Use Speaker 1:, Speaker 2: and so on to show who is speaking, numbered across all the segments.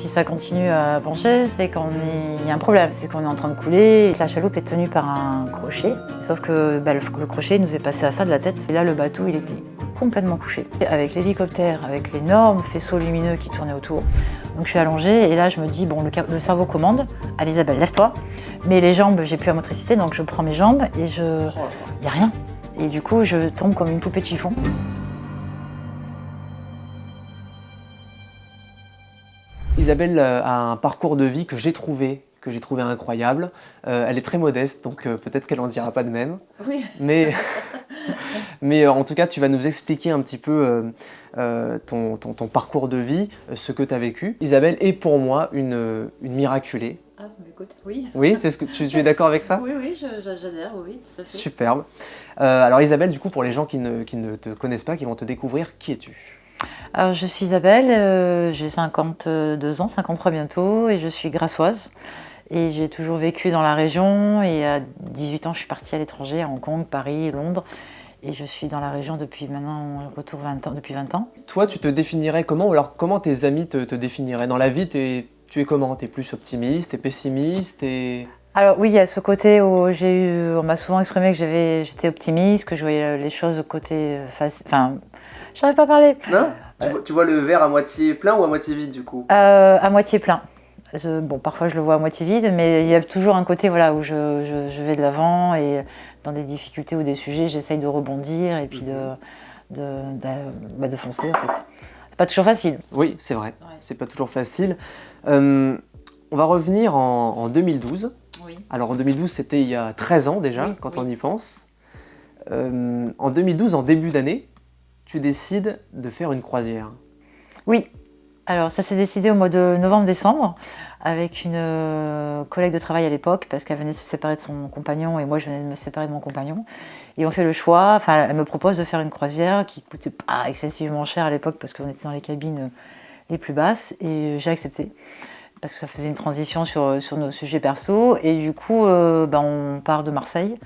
Speaker 1: si ça continue à pencher, c'est qu'il y a un problème, c'est qu'on est en train de couler. La chaloupe est tenue par un crochet, sauf que le crochet nous est passé à ça de la tête. Et là, le bateau, il était complètement couché. Avec l'hélicoptère, avec l'énorme faisceau lumineux qui tournait autour. Donc je suis allongée et là, je me dis, bon, le cerveau commande. Allez Isabelle, lève-toi. Mais les jambes, j'ai plus la motricité, donc je prends mes jambes et il n'y a rien. Et du coup, je tombe comme une poupée de chiffon.
Speaker 2: Isabelle a un parcours de vie que j'ai trouvé incroyable. Elle est très modeste, donc peut-être qu'elle n'en dira pas de même.
Speaker 1: Oui.
Speaker 2: Mais en tout cas, tu vas nous expliquer un petit peu ton parcours de vie, ce que tu as vécu. Isabelle est pour moi une miraculée.
Speaker 1: Ah, mais écoute, oui.
Speaker 2: Oui, c'est ce que tu es d'accord avec ça?
Speaker 1: Oui, j'adhère, oui, tout à fait.
Speaker 2: Superbe. Alors Isabelle, du coup, pour les gens qui ne te connaissent pas, qui vont te découvrir, qui es-tu?
Speaker 1: Alors, je suis Isabelle, j'ai 52 ans, 53 bientôt, et je suis grassoise. Et j'ai toujours vécu dans la région, et à 18 ans, je suis partie à l'étranger, à Hong Kong, Paris, Londres. Et je suis dans la région depuis maintenant, retour 20 ans, depuis 20 ans.
Speaker 2: Toi, tu te définirais comment? Ou alors, comment tes amis te définiraient? Dans la vie, tu es comment? Tu es plus optimiste, tu es pessimiste
Speaker 1: Alors oui, il y a ce côté où on m'a souvent exprimé que j'étais optimiste, que je voyais les choses au côté enfin, j'arrive pas à parler.
Speaker 2: Non? Tu vois le verre à moitié plein ou à moitié vide du coup?
Speaker 1: À moitié plein. Bon, parfois je le vois à moitié vide, mais il y a toujours un côté voilà, où je vais de l'avant et dans des difficultés ou des sujets, j'essaye de rebondir et puis de foncer en fait. C'est pas toujours facile.
Speaker 2: Oui, c'est vrai, ouais. C'est pas toujours facile. On va revenir en 2012.
Speaker 1: Oui.
Speaker 2: Alors en 2012, c'était il y a 13 ans déjà,
Speaker 1: oui,
Speaker 2: quand on y pense. En 2012, en début d'année, tu décides de faire une croisière.
Speaker 1: Oui, alors ça s'est décidé au mois de novembre-décembre avec une collègue de travail à l'époque parce qu'elle venait de se séparer de son compagnon et moi je venais de me séparer de mon compagnon. Et on fait le choix, enfin elle me propose de faire une croisière qui ne coûtait pas excessivement cher à l'époque parce qu'on était dans les cabines les plus basses et j'ai accepté. Parce que ça faisait une transition sur nos sujets perso et du coup on part de Marseille.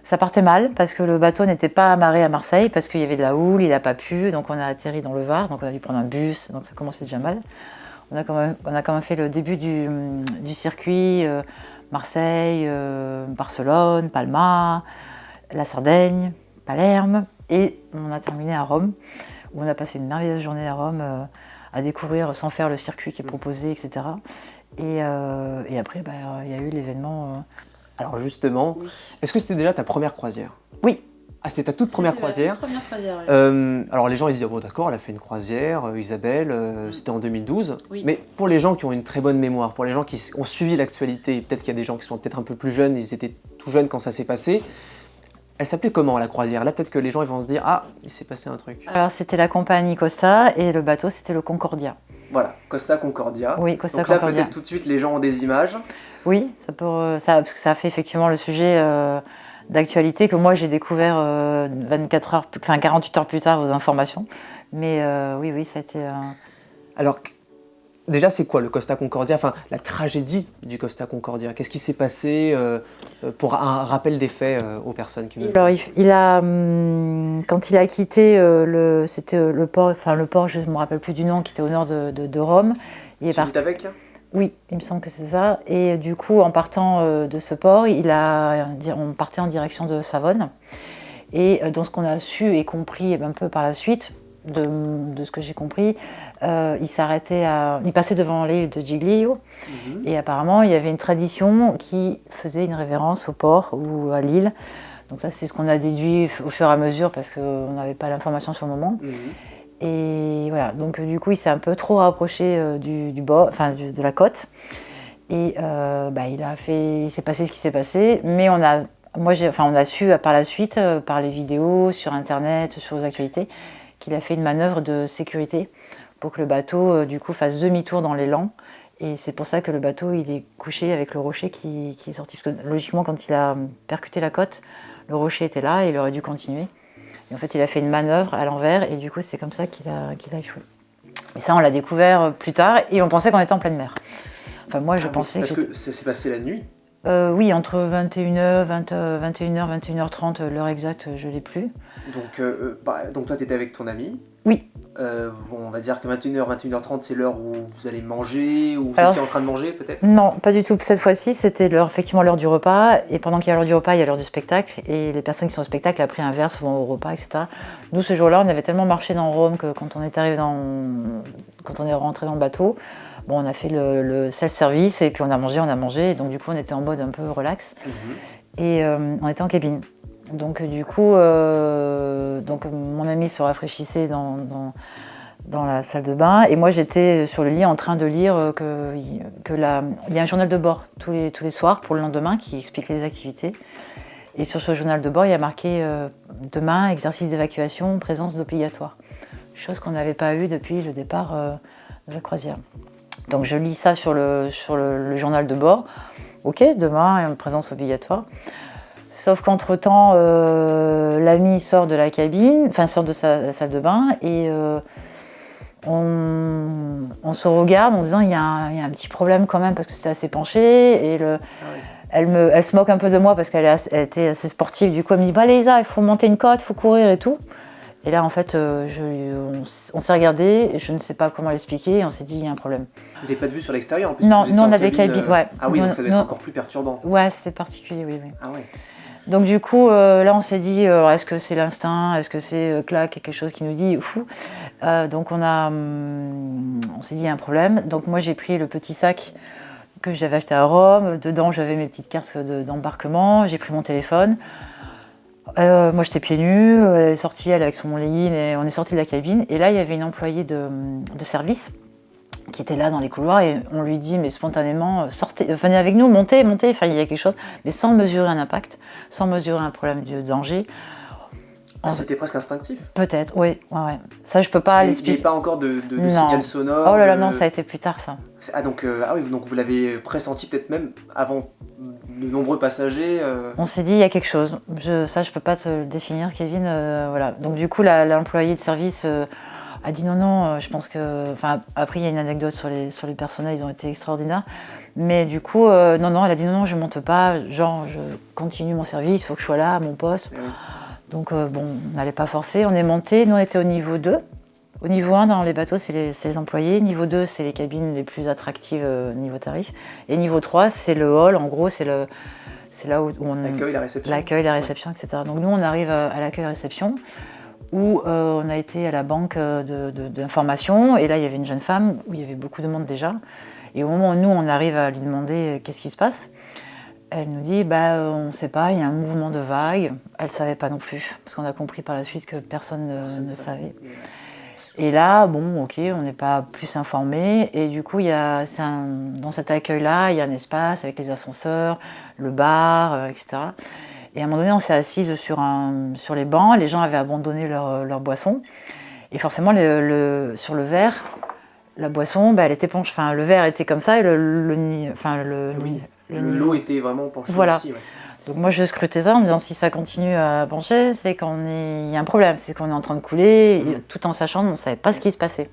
Speaker 1: Ça partait mal parce que le bateau n'était pas amarré à Marseille parce qu'il y avait de la houle, il n'a pas pu, donc on a atterri dans le Var, donc on a dû prendre un bus, donc ça commençait déjà mal. On a quand même fait le début du circuit, Marseille, Barcelone, Palma, la Sardaigne, Palerme, et on a terminé à Rome, où on a passé une merveilleuse journée à Rome à découvrir sans faire le circuit qui est proposé, etc. Et après, il y a eu l'événement.
Speaker 2: Alors justement, oui. Est-ce que c'était déjà ta première croisière?
Speaker 1: Oui.
Speaker 2: Ah, c'était ta toute première croisière?
Speaker 1: C'était ma toute première croisière, oui.
Speaker 2: Alors les gens ils se disent, bon d'accord, elle a fait une croisière, Isabelle, c'était en 2012.
Speaker 1: Oui.
Speaker 2: Mais pour les gens qui ont une très bonne mémoire, pour les gens qui ont suivi l'actualité, peut-être qu'il y a des gens qui sont peut-être un peu plus jeunes, ils étaient tout jeunes quand ça s'est passé. Elle s'appelait comment la croisière? Là peut-être que les gens ils vont se dire, ah, il s'est passé un truc.
Speaker 1: Alors c'était la compagnie Costa et le bateau c'était le Concordia.
Speaker 2: Voilà, Costa Concordia.
Speaker 1: Oui, Costa
Speaker 2: donc là,
Speaker 1: Concordia.
Speaker 2: peut-être tout de suite, les gens ont des images.
Speaker 1: Oui, parce que ça a fait effectivement le sujet d'actualité que moi j'ai découvert 48 heures plus tard aux informations. Mais oui, ça a été...
Speaker 2: Alors, déjà, c'est quoi le Costa Concordia? Enfin, la tragédie du Costa Concordia. Qu'est-ce qui s'est passé pour un rappel des faits aux personnes qui nous...
Speaker 1: Alors, quand il a quitté le port, je ne me rappelle plus du nom, qui était au nord de Rome. Il est parti
Speaker 2: avec?
Speaker 1: Oui, il me semble que c'est ça. Et du coup, en partant de ce port, on partait en direction de Savone. Et dans ce qu'on a su et compris un peu par la suite, de ce que j'ai compris, il passait devant l'île de Giglio. Et apparemment, il y avait une tradition qui faisait une révérence au port ou à l'île. Donc ça, c'est ce qu'on a déduit au fur et à mesure parce qu'on n'avait pas l'information sur le moment. Et voilà, donc du coup, il s'est un peu trop rapproché du bord, de la côte. Et il s'est passé ce qui s'est passé, mais on a su par la suite, par les vidéos, sur Internet, sur les actualités, qu'il a fait une manœuvre de sécurité pour que le bateau, du coup, fasse demi-tour dans l'élan. Et c'est pour ça que le bateau, il est couché avec le rocher qui est sorti. Parce que logiquement, quand il a percuté la côte, le rocher était là et il aurait dû continuer. Et en fait, il a fait une manœuvre à l'envers et du coup, c'est comme ça qu'il a échoué. Et ça, on l'a découvert plus tard et on pensait qu'on était en pleine mer. Enfin, moi, je pensais
Speaker 2: parce que ça s'est passé la nuit?
Speaker 1: Oui, entre 21h, 21h, 21h30, l'heure exacte, je ne l'ai plus.
Speaker 2: Donc toi, tu étais avec ton ami?
Speaker 1: Oui.
Speaker 2: On va dire que 21h, 21h30, c'est l'heure où vous allez manger, ou vous
Speaker 1: Alors,
Speaker 2: étiez en train de manger peut-être?
Speaker 1: Non, pas du tout. Cette fois-ci, c'était effectivement l'heure du repas. Et pendant qu'il y a l'heure du repas, il y a l'heure du spectacle. Et les personnes qui sont au spectacle après un verre souvent au repas, etc. Nous, ce jour-là, on avait tellement marché dans Rome que quand on est rentré dans le bateau, bon, on a fait le self-service et puis on a mangé. Et donc du coup, on était en mode un peu relax. Et on était en cabine. Donc du coup, donc, mon ami se rafraîchissait dans la salle de bain et moi j'étais sur le lit en train de lire il y a un journal de bord tous les soirs pour le lendemain qui explique les activités. Et sur ce journal de bord, il y a marqué demain, exercice d'évacuation, présence d'obligatoire. Chose qu'on n'avait pas eue depuis le départ de la croisière. Donc je lis ça sur le journal de bord. Ok, demain, une présence obligatoire. Sauf qu'entre-temps, l'ami sort de la cabine, enfin sort de la salle de bain et on se regarde en disant il y a un petit problème quand même parce que c'était assez penché. Et elle se moque un peu de moi parce qu'elle était assez sportive. Du coup, elle me dit bah, Léisa, il faut monter une côte, il faut courir et tout. Et là, en fait, on s'est regardé, je ne sais pas comment l'expliquer, et on s'est dit il y a un problème.
Speaker 2: Vous n'avez pas de vue sur l'extérieur en plus?
Speaker 1: Non, nous on a des cabines. Ouais.
Speaker 2: Ah oui, donc ça doit être encore plus perturbant.
Speaker 1: Ouais, c'est particulier, oui.
Speaker 2: Ah ouais.
Speaker 1: Donc du coup, là on s'est dit, est-ce que c'est l'instinct, est-ce que c'est quelque chose qui nous dit fou. Donc on s'est dit il y a un problème. Donc moi j'ai pris le petit sac que j'avais acheté à Rome. Dedans j'avais mes petites cartes d'embarquement. J'ai pris mon téléphone. Moi j'étais pieds nus. Elle est sortie, elle avec son legging et on est sorti de la cabine. Et là il y avait une employée de service qui était là dans les couloirs et on lui dit mais spontanément sortez, venez avec nous, montez, enfin il y a quelque chose, mais sans mesurer un impact, sans mesurer un problème de danger.
Speaker 2: C'était presque instinctif?
Speaker 1: Peut-être, oui, ouais. Ça je peux pas l'expliquer.
Speaker 2: Il n'y a pas encore de signal sonore?
Speaker 1: Oh là là, non, ça a été plus tard ça.
Speaker 2: Ah oui, donc vous l'avez pressenti peut-être même avant de nombreux passagers?
Speaker 1: On s'est dit il y a quelque chose, ça je peux pas te le définir Kevin, voilà. Donc du coup l'employé de service a dit non, je pense que... Enfin, après, il y a une anecdote sur les personnels, ils ont été extraordinaires. Mais du coup, non, elle a dit non, je monte pas, genre, je continue mon service, il faut que je sois là, à mon poste. Oui. Donc, bon, on n'allait pas forcer, on est monté, nous on était au niveau 2. Au niveau 1, dans les bateaux, c'est les employés. Niveau 2, c'est les cabines les plus attractives niveau tarif. Et niveau 3, c'est le hall, en gros, c'est là où on...
Speaker 2: L'accueil, la réception,
Speaker 1: etc. Donc nous, on arrive à l'accueil-réception. Où on a été à la banque d'information et là il y avait une jeune femme où il y avait beaucoup de monde déjà et au moment où nous on arrive à lui demander qu'est-ce qui se passe, elle nous dit on ne sait pas, il y a un mouvement de vague. Elle ne savait pas non plus parce qu'on a compris par la suite que personne ne savait. Et là ok, on n'est pas plus informé et du coup dans cet accueil là il y a un espace avec les ascenseurs, le bar, etc. Et à un moment donné, on s'est assise sur les bancs, les gens avaient abandonné leur boisson. Et forcément, sur le verre, la boisson, elle était penchée. Enfin, le verre était comme ça et
Speaker 2: l'eau était vraiment penchée
Speaker 1: voilà.
Speaker 2: Aussi. Ouais.
Speaker 1: Donc moi, je scrutais ça en me disant si ça continue à pencher, c'est qu'il y a un problème, c'est qu'on est en train de couler, tout en sachant qu'on ne savait pas ce qui se passait.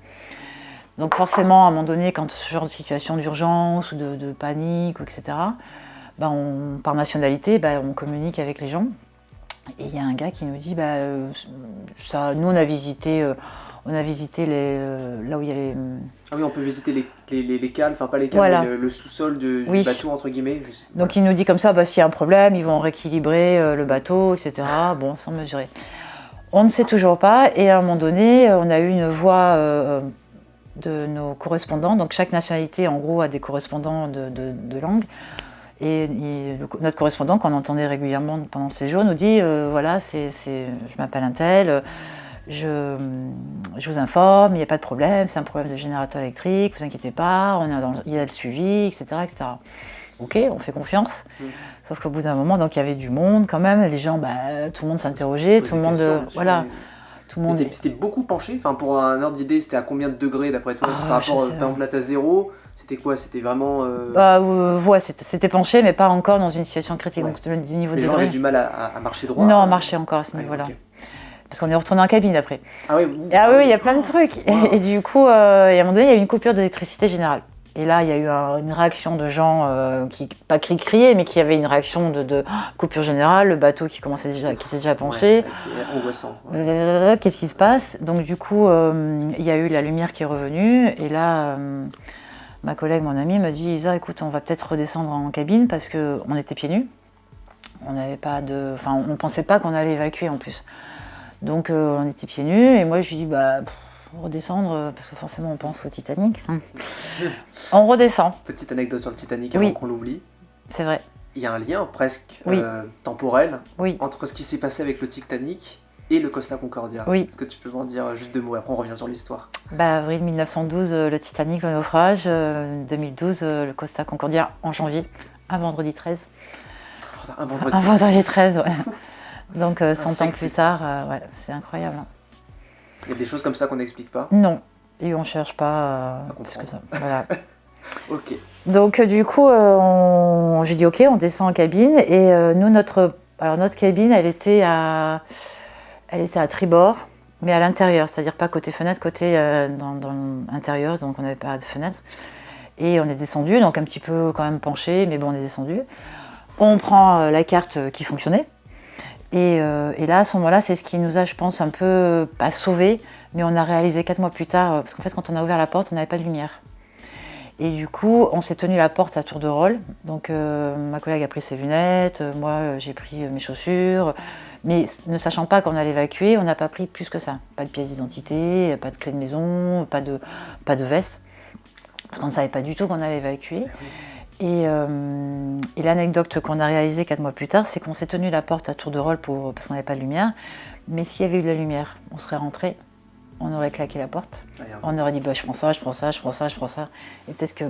Speaker 1: Donc forcément, à un moment donné, quand ce genre de situation d'urgence ou de panique, etc., par nationalité, on communique avec les gens. Et il y a un gars qui nous dit, nous on a visité là où il y a les...
Speaker 2: Ah oui, on peut visiter les cales, enfin pas les cales,
Speaker 1: voilà.
Speaker 2: Mais le sous-sol du bateau, entre guillemets.
Speaker 1: Donc il nous dit comme ça, s'il y a un problème, ils vont rééquilibrer le bateau, etc. Bon, sans mesurer. On ne sait toujours pas, et à un moment donné, on a eu une voix de nos correspondants. Donc chaque nationalité, en gros, a des correspondants de langue. Et notre correspondant, qu'on entendait régulièrement pendant ces jours, nous dit voilà, je m'appelle un tel, je vous informe, il n'y a pas de problème, c'est un problème de générateur électrique, vous inquiétez pas, il y a le suivi, etc., etc. Ok, on fait confiance. Sauf qu'au bout d'un moment, donc il y avait du monde quand même, les gens, tout le monde s'interrogeait, tout le monde, voilà.
Speaker 2: C'était beaucoup penché, enfin pour un ordre d'idée, c'était à combien de degrés d'après toi? Par rapport, par exemple, là t'as 0. C'était quoi? C'était vraiment...
Speaker 1: ouais, c'était penché, mais pas encore dans une situation critique. Ouais. Donc, le niveau
Speaker 2: les gens avaient du mal à marcher droit?
Speaker 1: Non, marcher encore à ce niveau-là. Okay. Parce qu'on est retourné en cabine après.
Speaker 2: Ah oui,
Speaker 1: oui, il y a plein de trucs. Wow. Et du coup, à un moment donné, il y a eu une coupure d'électricité générale. Et là, il y a eu une réaction de gens qui, pas criaient, mais qui avaient une réaction de coupure générale, le bateau qui était déjà penché.
Speaker 2: Ouais, c'est angoissant.
Speaker 1: Qu'est-ce qui se passe? Donc du coup, il y a eu la lumière qui est revenue, et là, ma collègue, mon amie, me dit, Isa, écoute, on va peut-être redescendre en cabine, parce qu'on était pieds nus. On n'avait pas de... Enfin, on ne pensait pas qu'on allait évacuer en plus. Donc on était pieds nus, et moi je lui dis, redescendre, parce que forcément on pense au Titanic. On redescend.
Speaker 2: Petite anecdote sur le Titanic avant qu'on l'oublie.
Speaker 1: C'est vrai.
Speaker 2: Il y a un lien presque
Speaker 1: Oui.
Speaker 2: Temporel
Speaker 1: Oui.
Speaker 2: entre ce qui s'est passé avec le Titanic et le Costa Concordia.
Speaker 1: Oui.
Speaker 2: Est-ce que tu peux m'en dire juste 2 mots, après on revient sur l'histoire.
Speaker 1: Avril 1912, le Titanic, le naufrage. 2012, le Costa Concordia en janvier, un vendredi 13.
Speaker 2: Un vendredi.
Speaker 1: Un vendredi 13, ouais. Donc 100 ans plus tard, ouais, c'est incroyable.
Speaker 2: Il y a des choses comme ça qu'on n'explique pas?
Speaker 1: Non, et on ne cherche pas
Speaker 2: à comprendre.
Speaker 1: plus que ça. Voilà.
Speaker 2: Ok.
Speaker 1: Donc du coup, j'ai dit ok, on descend en cabine, et nous, notre cabine, elle était à tribord, mais à l'intérieur, c'est-à-dire pas côté fenêtre, côté dans l'intérieur, donc on n'avait pas de fenêtre. Et on est descendu, donc un petit peu quand même penché, mais bon, on est descendu. On prend la carte qui fonctionnait. Et là, à ce moment-là, c'est ce qui nous a, je pense, un peu, pas sauvés, mais on a réalisé 4 mois plus tard, parce qu'en fait, quand on a ouvert la porte, on n'avait pas de lumière. Et du coup, on s'est tenu la porte à tour de rôle. Donc, ma collègue a pris ses lunettes, moi, j'ai pris mes chaussures. Mais ne sachant pas qu'on allait évacuer, on n'a pas pris plus que ça. Pas de pièce d'identité, pas de clé de maison, pas de veste. Parce qu'on ne savait pas du tout qu'on allait évacuer. Et l'anecdote qu'on a réalisée 4 mois plus tard, c'est qu'on s'est tenu la porte à tour de rôle parce qu'on n'avait pas de lumière. Mais s'il y avait eu de la lumière, on serait rentré, on aurait claqué la porte. On aurait dit je prends ça. Et peut-être que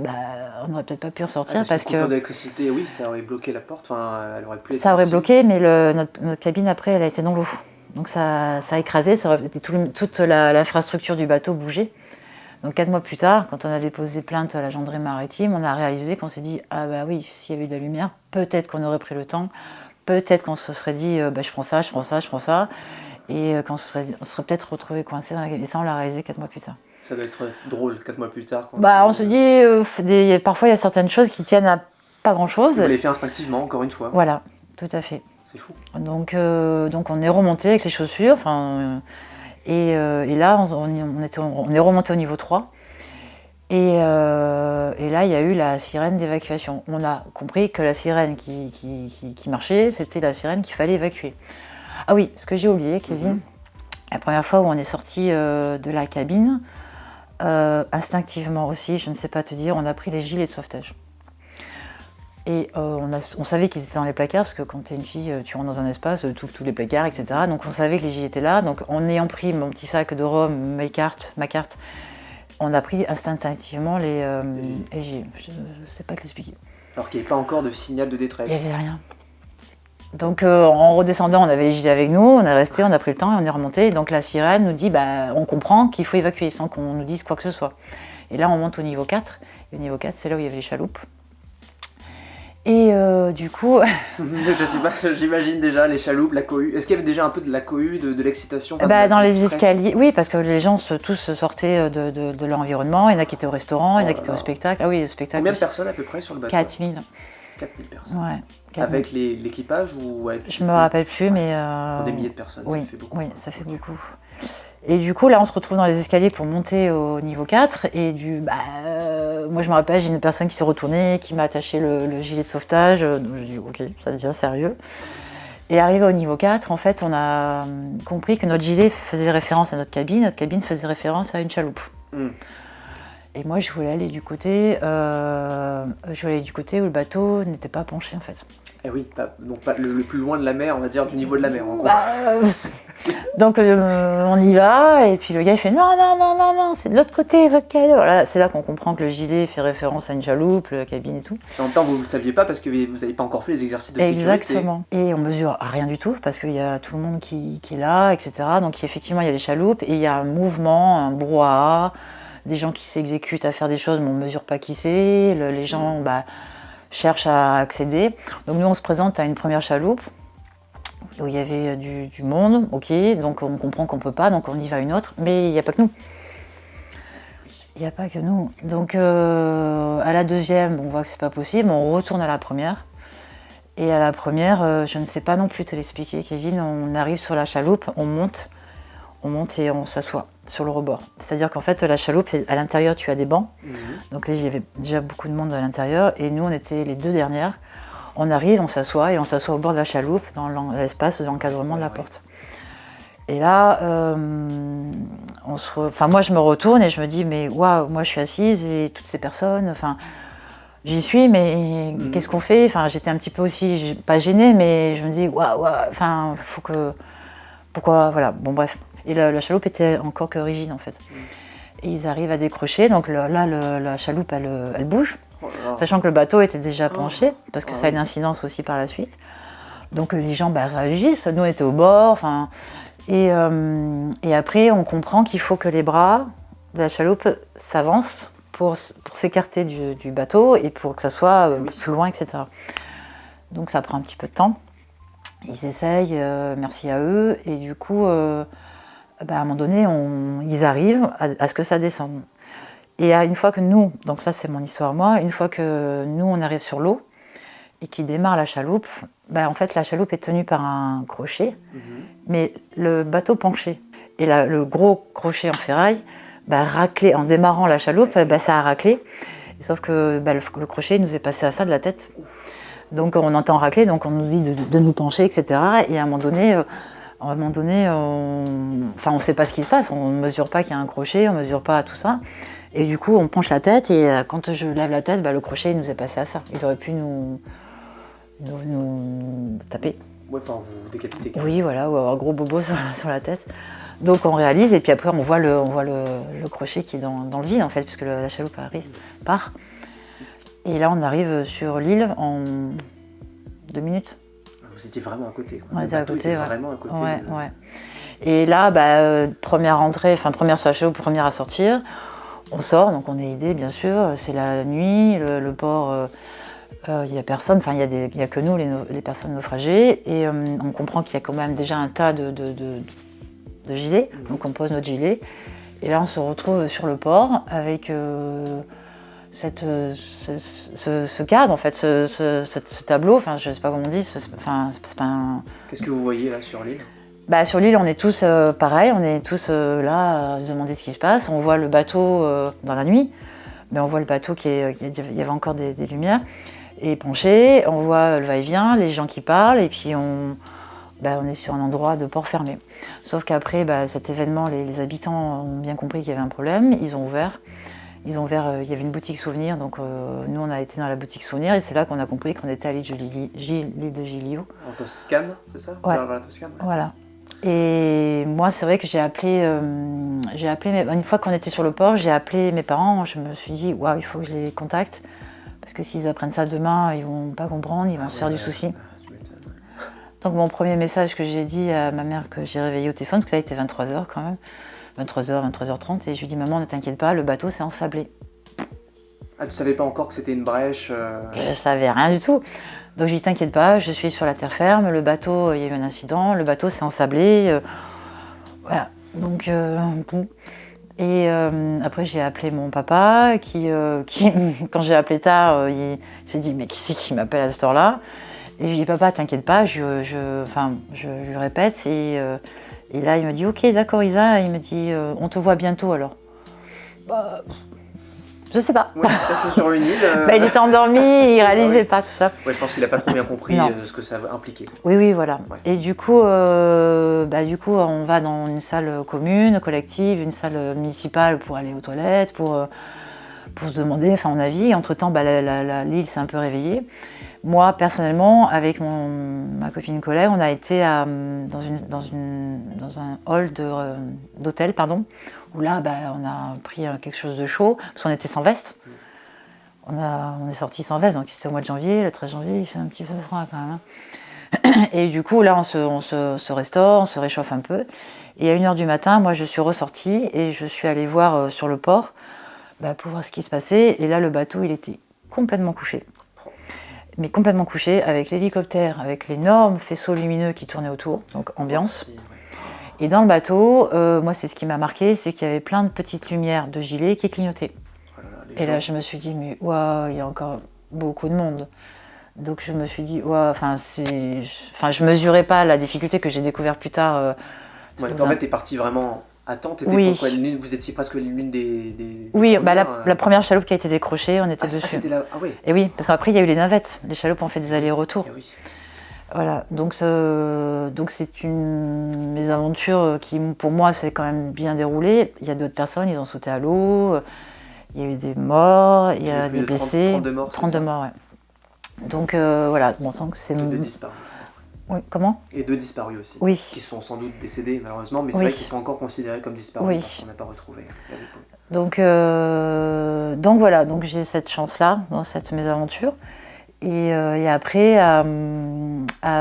Speaker 1: on n'aurait peut-être pas pu ressortir parce que
Speaker 2: coupure d'électricité, oui, ça aurait bloqué la porte. Enfin, elle aurait pu être
Speaker 1: ça aurait
Speaker 2: utile.
Speaker 1: bloqué, mais notre cabine après, elle a été dans l'eau. Donc ça a écrasé, toute l'infrastructure du bateau bougeait. Donc 4 mois plus tard, quand on a déposé plainte à la gendarmerie maritime, on a réalisé qu'on s'est dit « Ah bah oui, s'il y avait eu de la lumière, peut-être qu'on aurait pris le temps, peut-être qu'on se serait dit je prends ça, et qu'on se serait peut-être retrouvé coincé dans la cabine. » Et ça, on l'a réalisé 4 mois plus tard.
Speaker 2: Ça doit être drôle, 4 mois plus tard.
Speaker 1: On se dit, parfois il y a certaines choses qui tiennent à pas grand-chose.
Speaker 2: Vous l'avez fait instinctivement, encore une fois.
Speaker 1: Voilà, tout à fait.
Speaker 2: C'est fou.
Speaker 1: Donc on est remonté avec les chaussures, et là, on est remonté au niveau 3. Et là, il y a eu la sirène d'évacuation. On a compris que la sirène qui marchait, c'était la sirène qu'il fallait évacuer. Ah oui, ce que j'ai oublié, Kevin, la première fois où on est sorti de la cabine, instinctivement aussi, je ne sais pas te dire, on a pris les gilets de sauvetage. Et on savait qu'ils étaient dans les placards, parce que quand tu es une fille, tu rentres dans un espace, tu ouvres tous les placards, etc. Donc on savait que les gilets étaient là. Donc en ayant pris mon petit sac de rhum, ma carte, on a pris instinctivement les gilets. Je ne sais pas te l'expliquer.
Speaker 2: Alors qu'il n'y avait pas encore de signal de détresse.
Speaker 1: Il n'y avait rien. Donc en redescendant, on avait les gilets avec nous, on est resté, on a pris le temps et on est remonté. Donc la sirène nous dit, on comprend qu'il faut évacuer sans qu'on nous dise quoi que ce soit. Et là, on monte au niveau 4. Et au niveau 4, c'est là où il y avait les chaloupes. Et du coup...
Speaker 2: Je sais pas, j'imagine déjà les chaloupes, la cohue. Est-ce qu'il y avait déjà un peu de la cohue, de l'excitation?
Speaker 1: Dans les escaliers, oui, parce que les gens tous sortaient de leur environnement. Il y en a qui étaient au restaurant, il y en a qui étaient au spectacle. Ah oui, le spectacle.
Speaker 2: Combien de personnes à peu près sur le bateau?
Speaker 1: 4000.
Speaker 2: 4000 personnes.
Speaker 1: Ouais. 4000.
Speaker 2: Avec l'équipage ou avec...
Speaker 1: Je me rappelle plus, mais...
Speaker 2: Pour des milliers de personnes,
Speaker 1: oui,
Speaker 2: ça fait beaucoup.
Speaker 1: Oui, ça fait beaucoup. Et du coup, là, on se retrouve dans les escaliers pour monter au niveau 4. Et moi, je me rappelle, j'ai une personne qui s'est retournée, qui m'a attaché le gilet de sauvetage. Donc, je dis, ok, ça devient sérieux. Et arrivé au niveau 4, en fait, on a compris que notre gilet faisait référence à notre cabine faisait référence à une chaloupe. Et moi, je voulais aller du côté où le bateau n'était pas penché, en fait.
Speaker 2: Eh oui, donc pas le plus loin de la mer, on va dire, du niveau de la mer, en gros.
Speaker 1: Donc on y va, et puis le gars il fait non, c'est de l'autre côté, votre cabine. Voilà, c'est là qu'on comprend que le gilet fait référence à une chaloupe, la cabine et tout.
Speaker 2: En même temps, vous ne le saviez pas parce que vous n'avez pas encore fait les exercices de sécurité.
Speaker 1: Exactement. Et on mesure rien du tout, parce qu'il y a tout le monde qui est là, etc. Donc effectivement, il y a les chaloupes, et il y a un mouvement, un brouhaha, des gens qui s'exécutent à faire des choses, mais on ne mesure pas qui c'est. Les gens cherchent à accéder. Donc nous, on se présente à une première chaloupe, où il y avait du monde, ok, donc on comprend qu'on ne peut pas, donc on y va à une autre, mais il n'y a pas que nous. Il n'y a pas que nous. Donc à la deuxième, on voit que c'est pas possible, on retourne à la première. Et à la première, je ne sais pas non plus te l'expliquer, Kevin, on arrive sur la chaloupe, on monte et on s'assoit sur le rebord. C'est-à-dire qu'en fait, la chaloupe, à l'intérieur, tu as des bancs. Donc là, il y avait déjà beaucoup de monde à l'intérieur. Et nous, on était les 2 dernières. On arrive, on s'assoit et on s'assoit au bord de la chaloupe, dans l'espace de l'encadrement de la porte. Et là, moi, je me retourne et je me dis, mais waouh, moi, je suis assise et toutes ces personnes, enfin, j'y suis, mais qu'est-ce qu'on fait? Enfin, j'étais un petit peu aussi, pas gênée, mais je me dis, waouh, enfin, faut que, pourquoi, voilà, bon, bref. Et la chaloupe était encore que rigide, en fait. Et ils arrivent à décrocher, donc là, la chaloupe, elle bouge, sachant que le bateau était déjà penché, parce que ça a une incidence aussi par la suite. Donc les gens réagissent, nous on était au bord, enfin. Et après, on comprend qu'il faut que les bras de la chaloupe s'avancent pour s'écarter du bateau et pour que ça soit plus loin, etc. Donc ça prend un petit peu de temps. Ils essayent, merci à eux. Et du coup, à un moment donné, ils arrivent à ce que ça descende. Et une fois que nous, donc ça c'est mon histoire moi, une fois que nous on arrive sur l'eau et qu'ils démarrent la chaloupe, en fait la chaloupe est tenue par un crochet, mais le bateau penché. Et le gros crochet en ferraille, raclé, en démarrant la chaloupe, ça a raclé. Sauf que le crochet nous est passé à ça de la tête. Donc on entend racler, donc on nous dit de nous pencher, etc. Et à un moment donné, on ne sait pas ce qui se passe, on ne mesure pas qu'il y a un crochet, on ne mesure pas tout ça. Et du coup, on penche la tête et quand je lève la tête, le crochet il nous est passé à ça. Il aurait pu nous taper.
Speaker 2: Ouais, enfin, vous décapiter.
Speaker 1: Oui, voilà, ou avoir un gros bobo sur la tête. Donc on réalise et puis après on voit le crochet qui est dans le vide en fait, puisque la chaloupe part. Et là on arrive sur l'île en 2 minutes.
Speaker 2: Vous étiez vraiment à côté, quoi.
Speaker 1: On était à côté,
Speaker 2: vraiment à côté.
Speaker 1: Ouais. Et là, première entrée, première sur la chaloupe, première à sortir. On sort, donc on est aidés bien sûr. C'est la nuit, le port, il n'y a personne, il n'y a que nous, les personnes naufragées. Et on comprend qu'il y a quand même déjà un tas de gilets, donc on pose notre gilet. Et là on se retrouve sur le port avec ce cadre, en fait, ce tableau, je ne sais pas comment on dit, c'est pas un...
Speaker 2: Qu'est-ce que vous voyez là sur l'île?
Speaker 1: Sur l'île, on est tous pareil, on est tous là à se demander ce qui se passe. On voit le bateau dans la nuit, mais on voit le bateau il y avait encore des lumières, et penché, on voit le va-et-vient, les gens qui parlent, et puis on est sur un endroit de port fermé. Sauf qu'après cet événement, les habitants ont bien compris qu'il y avait un problème, ils ont ouvert, il y avait une boutique souvenir, donc nous on a été dans la boutique souvenir et c'est là qu'on a compris qu'on était à l'île de Giglio.
Speaker 2: En Toscane, c'est ça?
Speaker 1: Ouais.
Speaker 2: Vers la Toscane, ouais.
Speaker 1: Voilà. Et moi c'est vrai que j'ai appelé une fois qu'on était sur le port, j'ai appelé mes parents, je me suis dit waouh, il faut que je les contacte, parce que s'ils apprennent ça demain, ils vont pas comprendre, ils vont se faire du souci. Donc mon premier message que j'ai dit à ma mère, que j'ai réveillé au téléphone, parce que ça a été 23h quand même, 23h, 23h30, et je lui dis maman, ne t'inquiète pas, le bateau s'est ensablé.
Speaker 2: Ah, tu savais pas encore que c'était une brèche
Speaker 1: Je savais rien du tout. Donc je lui dis t'inquiète pas, je suis sur la terre ferme, le bateau, il y a eu un incident, le bateau s'est ensablé. Voilà, donc bon. Et après j'ai appelé mon papa qui quand j'ai appelé tard, il s'est dit mais qui c'est qui m'appelle à cette heure-là? Et je lui dis papa t'inquiète pas, je lui répète et là il me dit ok d'accord Isa, il me dit on te voit bientôt alors. Je sais pas.
Speaker 2: Ouais, sur une île.
Speaker 1: Il était endormi, il réalisait pas tout ça.
Speaker 2: Ouais, je pense qu'il a pas trop bien compris ce que ça impliquait.
Speaker 1: Oui, voilà.
Speaker 2: Ouais.
Speaker 1: Et du coup, on va dans une salle commune, collective, une salle municipale pour aller aux toilettes, pour se demander mon avis. Entre-temps, l'île s'est un peu réveillée. Moi, personnellement, avec ma copine collègue, on a été dans un hall d'hôtel, où là, on a pris quelque chose de chaud, parce qu'on était sans veste. On est sorti sans veste, donc c'était au mois de janvier, le 13 janvier, il fait un petit peu froid quand même. Et du coup, là, on se restaure, on se réchauffe un peu. Et à 1h du matin, moi, je suis ressortie et je suis allée voir sur le port pour voir ce qui se passait. Et là, le bateau, il était complètement couché. Mais complètement couché, avec l'hélicoptère, avec l'énorme faisceau lumineux qui tournait autour, donc ambiance. Et dans le bateau, moi, c'est ce qui m'a marqué, c'est qu'il y avait plein de petites lumières de gilets qui clignotaient.
Speaker 2: Oh là là, les
Speaker 1: Et là,
Speaker 2: gens.
Speaker 1: je me suis dit, mais waouh, il y a encore beaucoup de monde. Donc, je me suis dit, waouh, je mesurais pas la difficulté que j'ai découvert plus tard.
Speaker 2: Ouais, en fait, t'es parti vraiment à temps. T'étais
Speaker 1: Oui.
Speaker 2: quoi, vous étiez presque l'une des
Speaker 1: Oui,
Speaker 2: premières,
Speaker 1: la première chaloupe qui a été décrochée, on était
Speaker 2: Ah,
Speaker 1: dessus.
Speaker 2: c'était là. Ah oui.
Speaker 1: Et oui, parce qu'après, il y a eu les navettes. Les chaloupes ont fait des allers-retours.
Speaker 2: Eh oui.
Speaker 1: Voilà, donc c'est une mésaventure qui, pour moi, s'est quand même bien déroulée. Il y a d'autres personnes, ils ont sauté à l'eau, il y a eu des morts, il y a
Speaker 2: plus
Speaker 1: des
Speaker 2: de 30
Speaker 1: blessés.
Speaker 2: 32 morts, c'est
Speaker 1: 32
Speaker 2: ça
Speaker 1: morts, ouais. Donc voilà, bon, tant que c'est...
Speaker 2: Et 2 disparus.
Speaker 1: Oui, comment?
Speaker 2: Et 2 disparus aussi.
Speaker 1: Oui.
Speaker 2: Qui sont sans doute décédés, malheureusement, mais c'est
Speaker 1: Oui.
Speaker 2: vrai qu'ils sont encore considérés comme disparus
Speaker 1: Oui.
Speaker 2: parce qu'on n'a pas retrouvé la dépouille.
Speaker 1: Donc voilà, donc j'ai cette chance-là dans cette mésaventure. Et après, à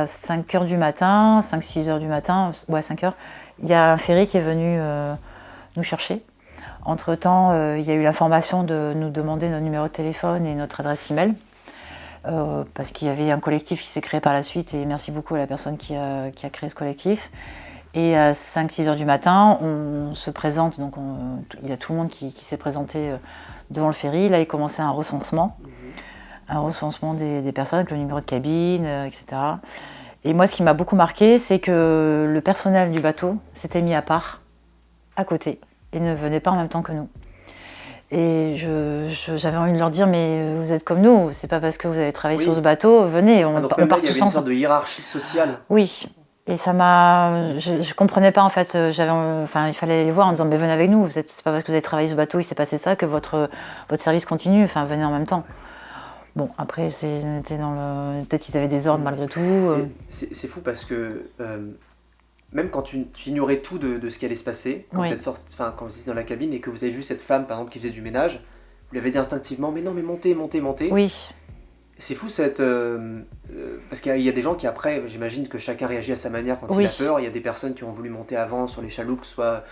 Speaker 1: 5h du matin, 5-6 heures du matin, ouais 5 heures, il y a un ferry qui est venu nous chercher. Entre-temps, il y a eu l'information de nous demander notre numéro de téléphone et notre adresse email. Parce qu'il y avait un collectif qui s'est créé par la suite, et merci beaucoup à la personne qui a créé ce collectif. Et à 5-6 heures du matin, on se présente, donc il y a tout le monde qui s'est présenté devant le ferry. Là, il commençait un recensement. Un recensement des personnes avec le numéro de cabine, etc. Et moi, ce qui m'a beaucoup marqué, c'est que le personnel du bateau s'était mis à part, à côté, et ne venait pas en même temps que nous. Et j'avais envie de leur dire, mais vous êtes comme nous, c'est pas parce que vous avez travaillé sur ce bateau, venez, on part tous ensemble.
Speaker 2: Donc même là, il y avait une sorte de hiérarchie sociale.
Speaker 1: Oui, et ça m'a... Je comprenais pas en fait, il fallait les voir en disant, mais venez avec nous, c'est pas parce que vous avez travaillé sur ce bateau, il s'est passé ça, que votre service continue, enfin venez en même temps. Bon, après, peut-être qu'ils avaient des ordres malgré tout.
Speaker 2: C'est fou parce que même quand tu ignorais tout de ce qui allait se passer, quand vous êtes sorti, quand vous étiez dans la cabine et que vous avez vu cette femme, par exemple, qui faisait du ménage, vous lui avez dit instinctivement, mais non, mais montez, montez, montez.
Speaker 1: Oui.
Speaker 2: C'est fou parce qu'il y a des gens qui après, j'imagine que chacun réagit à sa manière quand il a peur. Il y a des personnes qui ont voulu monter avant sur les chaloupes, soit...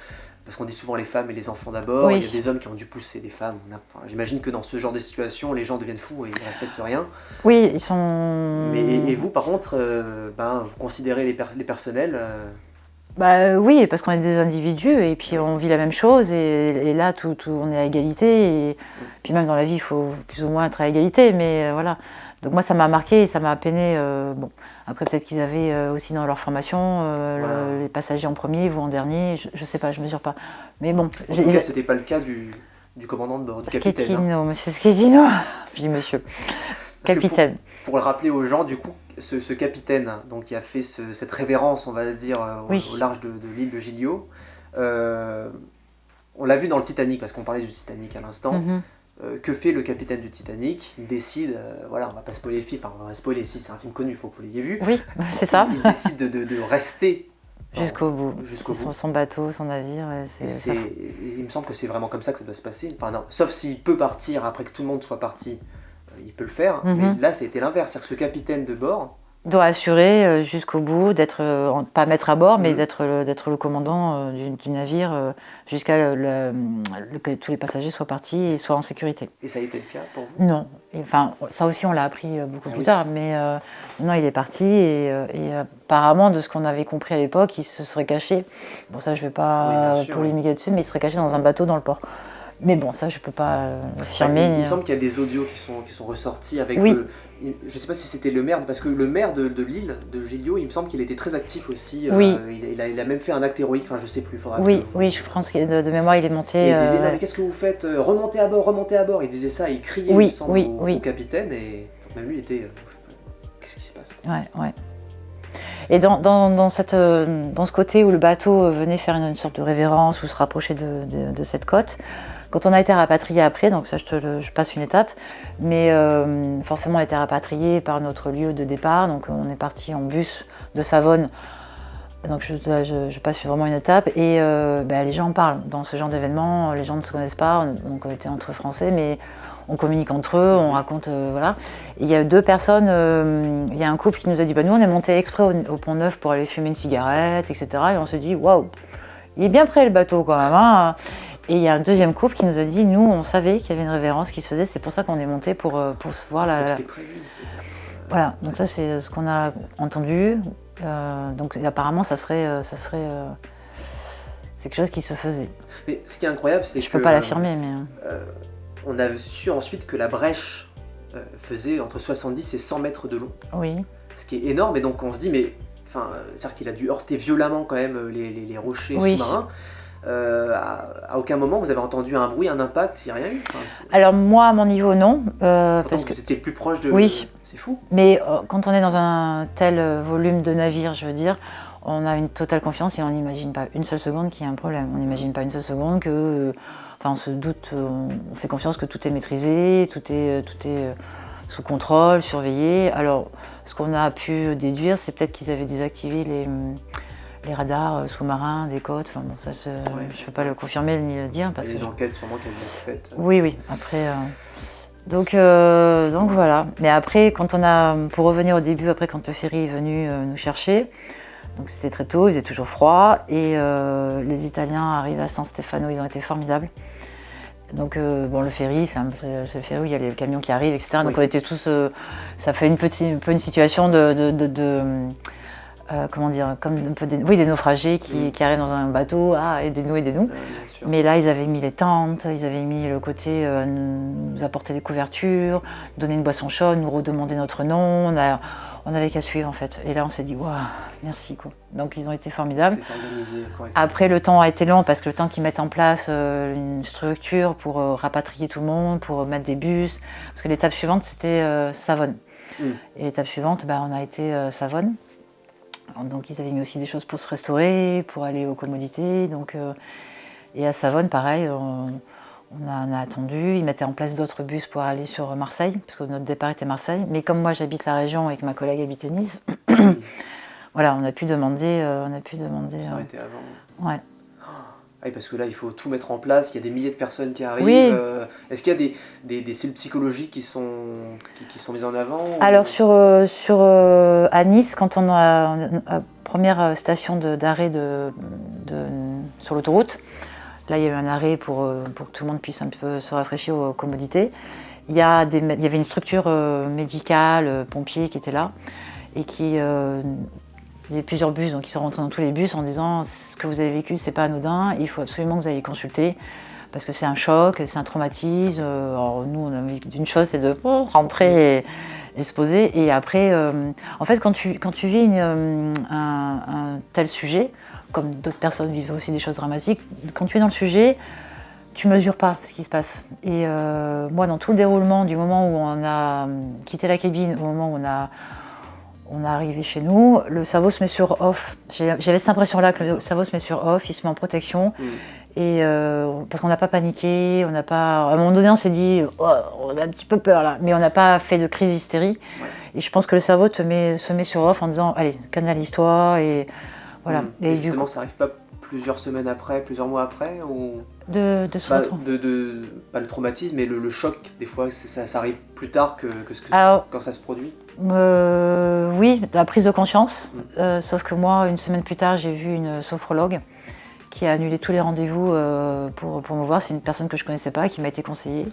Speaker 2: Parce qu'on dit souvent les femmes et les enfants d'abord,
Speaker 1: Oui.
Speaker 2: il y a des hommes qui ont dû pousser des femmes. J'imagine que dans ce genre de situation, les gens deviennent fous et ils ne respectent rien.
Speaker 1: Oui, ils sont...
Speaker 2: Et vous, par contre, vous considérez les personnels
Speaker 1: Oui, parce qu'on est des individus et puis on vit la même chose et là, on est à égalité. Et puis même dans la vie, il faut plus ou moins être à égalité, mais voilà. Donc moi, ça m'a marqué et ça m'a peiné. Bon. Après, peut-être qu'ils avaient aussi dans leur formation les passagers en premier, vous en dernier. Je sais pas, je mesure pas. Mais bon.
Speaker 2: En tout cas, c'était pas le cas du commandant de bord, du capitaine.
Speaker 1: Schettino, monsieur Schettino. Je dis monsieur. Capitaine.
Speaker 2: Pour le rappeler aux gens, du coup, ce capitaine donc, qui a fait cette révérence, on va dire, au large de l'île de Giglio, on l'a vu dans le Titanic, parce qu'on parlait du Titanic à l'instant. Que fait le capitaine du Titanic? Il décide, voilà, on va pas spoiler le film, on va spoiler si c'est un film connu, il faut que vous l'ayez vu.
Speaker 1: Oui, c'est ça.
Speaker 2: Il décide de rester
Speaker 1: jusqu'au bout. Son bateau, son navire.
Speaker 2: Il me semble que c'est vraiment comme ça que ça doit se passer. Enfin, non, sauf s'il peut partir après que tout le monde soit parti, il peut le faire. Mais là, ça a été l'inverse. C'est-à-dire que ce capitaine de bord
Speaker 1: doit assurer jusqu'au bout, d'être, pas maître à bord, mais d'être le commandant du navire jusqu'à que tous les passagers soient partis et soient en sécurité.
Speaker 2: Et ça a été le cas pour vous?
Speaker 1: Non. Enfin, ça aussi, on l'a appris beaucoup plus tard. Mais non, il est parti et apparemment, de ce qu'on avait compris à l'époque, il se serait caché. Bon, ça, je ne vais pas polémiquer dessus, mais il serait caché dans un bateau dans le port. Mais bon, ça, je ne peux pas affirmer.
Speaker 2: Il me semble qu'il y a des audios qui sont ressortis avec je ne sais pas si c'était le maire, parce que le maire de l'île, de Giglio, il me semble qu'il était très actif aussi. Il a même fait un acte héroïque, enfin je sais plus.
Speaker 1: Oui, je pense que de mémoire, il est monté.
Speaker 2: Et il disait, non mais qu'est-ce que vous faites? Remontez à bord, remontez à bord. Il disait ça, il criait, il me semble, au capitaine. Et même lui, il était... qu'est-ce qui se passe?
Speaker 1: Ouais. Et dans ce côté où le bateau venait faire une sorte de révérence ou se rapprocher de cette côte, quand on a été rapatrié après, donc ça je passe une étape, mais forcément on a été rapatrié par notre lieu de départ, donc on est parti en bus de Savone, donc je passe vraiment une étape et les gens en parlent. Dans ce genre d'événement, les gens ne se connaissent pas, donc on était entre Français, mais on communique entre eux, on raconte, voilà. Et il y a 2 personnes, il y a un couple qui nous a dit, nous on est monté exprès au Pont Neuf pour aller fumer une cigarette, etc. Et on s'est dit, waouh, il est bien prêt le bateau quand même, hein. Et il y a un deuxième couple qui nous a dit, nous on savait qu'il y avait une révérence qui se faisait, c'est pour ça qu'on est monté pour se voir
Speaker 2: C'était prévu.
Speaker 1: Voilà, donc ça c'est ce qu'on a entendu. Donc apparemment ça serait C'est quelque chose qui se faisait.
Speaker 2: Mais ce qui est incroyable, c'est que...
Speaker 1: Je peux pas l'affirmer, mais...
Speaker 2: on a su ensuite que la brèche faisait entre 70 et 100 mètres de long.
Speaker 1: Oui.
Speaker 2: Ce qui est énorme, et donc on se dit, mais... c'est-à-dire qu'il a dû heurter violemment quand même les rochers sous-marins. À aucun moment vous avez entendu un bruit, un impact, il n'y a rien eu.
Speaker 1: Alors moi, à mon niveau, non.
Speaker 2: Parce que vous étiez plus proche de...
Speaker 1: Oui.
Speaker 2: C'est fou.
Speaker 1: Mais quand on est dans un tel volume de navires, je veux dire, on a une totale confiance et on n'imagine pas une seule seconde qu'il y a un problème. On n'imagine pas une seule seconde que... on se doute, on fait confiance que tout est maîtrisé, tout est sous contrôle, surveillé. Alors, ce qu'on a pu déduire, c'est peut-être qu'ils avaient désactivé les radars sous-marins des côtes. Enfin bon, ça, je ne peux pas le confirmer ni le dire.
Speaker 2: Il y a une enquête sûrement qui a été faite.
Speaker 1: Oui. Après, donc voilà. Mais après, pour revenir au début, après quand le ferry est venu nous chercher, donc c'était très tôt, il faisait toujours froid, et les Italiens arrivent à San Stefano, ils ont été formidables. Donc le ferry, c'est le ferry où il y a les camions qui arrivent, etc. Donc on était tous, ça fait un peu une situation comment dire, comme un peu des naufragés qui arrivent dans un bateau, aidez-nous. Mais là, ils avaient mis les tentes, ils avaient mis le côté nous apporter des couvertures, donner une boisson chaude, nous redemander notre nom. On avait qu'à suivre en fait. Et là, on s'est dit, waouh, merci quoi. Donc ils ont été formidables. Après, le temps a été long parce que le temps qu'ils mettent en place une structure pour rapatrier tout le monde, pour mettre des bus. Parce que l'étape suivante, c'était Savone. Et l'étape suivante, on a été Savone. Donc ils avaient mis aussi des choses pour se restaurer, pour aller aux commodités. Et à Savone, pareil, on a attendu. Ils mettaient en place d'autres bus pour aller sur Marseille, parce que notre départ était Marseille. Mais comme moi j'habite la région et que ma collègue habitait Nice, voilà, on a pu demander.
Speaker 2: S'arrêter avant.
Speaker 1: Ouais.
Speaker 2: Oui, parce que là, il faut tout mettre en place, il y a des milliers de personnes qui arrivent.
Speaker 1: Oui.
Speaker 2: Est-ce qu'il y a des cellules psychologiques qui sont mises en avant
Speaker 1: Alors, à Nice, quand on a la première station d'arrêt sur l'autoroute, là, il y a eu un arrêt pour que tout le monde puisse un peu se rafraîchir aux commodités. Il y avait une structure médicale, pompiers qui était là, et il y avait plusieurs bus, donc ils sont rentrés dans tous les bus en disant ce que vous avez vécu, c'est pas anodin, il faut absolument que vous ayez consulté parce que c'est un choc, c'est un traumatisme. Alors nous, on a vécu d'une chose, c'est de rentrer et se poser. Et après, en fait, quand tu vis un tel sujet, comme d'autres personnes vivent aussi des choses dramatiques, quand tu es dans le sujet, tu mesures pas ce qui se passe. Et moi, dans tout le déroulement, du moment où on a quitté la cabine, au moment où on est arrivé chez nous, le cerveau se met sur off. J'avais cette impression-là que le cerveau se met sur off, il se met en protection. Et parce qu'on n'a pas paniqué, à un moment donné on s'est dit on a un petit peu peur là, mais on n'a pas fait de crise d'hystérie. Et je pense que le cerveau se met sur off en disant allez, canalise-toi et voilà.
Speaker 2: Et justement, du coup, ça arrive pas plusieurs semaines après, plusieurs mois après ou... Pas le traumatisme, mais le choc, des fois, ça arrive plus tard quand ça se produit.
Speaker 1: Oui, la prise de conscience. Sauf que moi, une semaine plus tard, j'ai vu une sophrologue qui a annulé tous les rendez-vous pour me voir. C'est une personne que je ne connaissais pas, qui m'a été conseillée.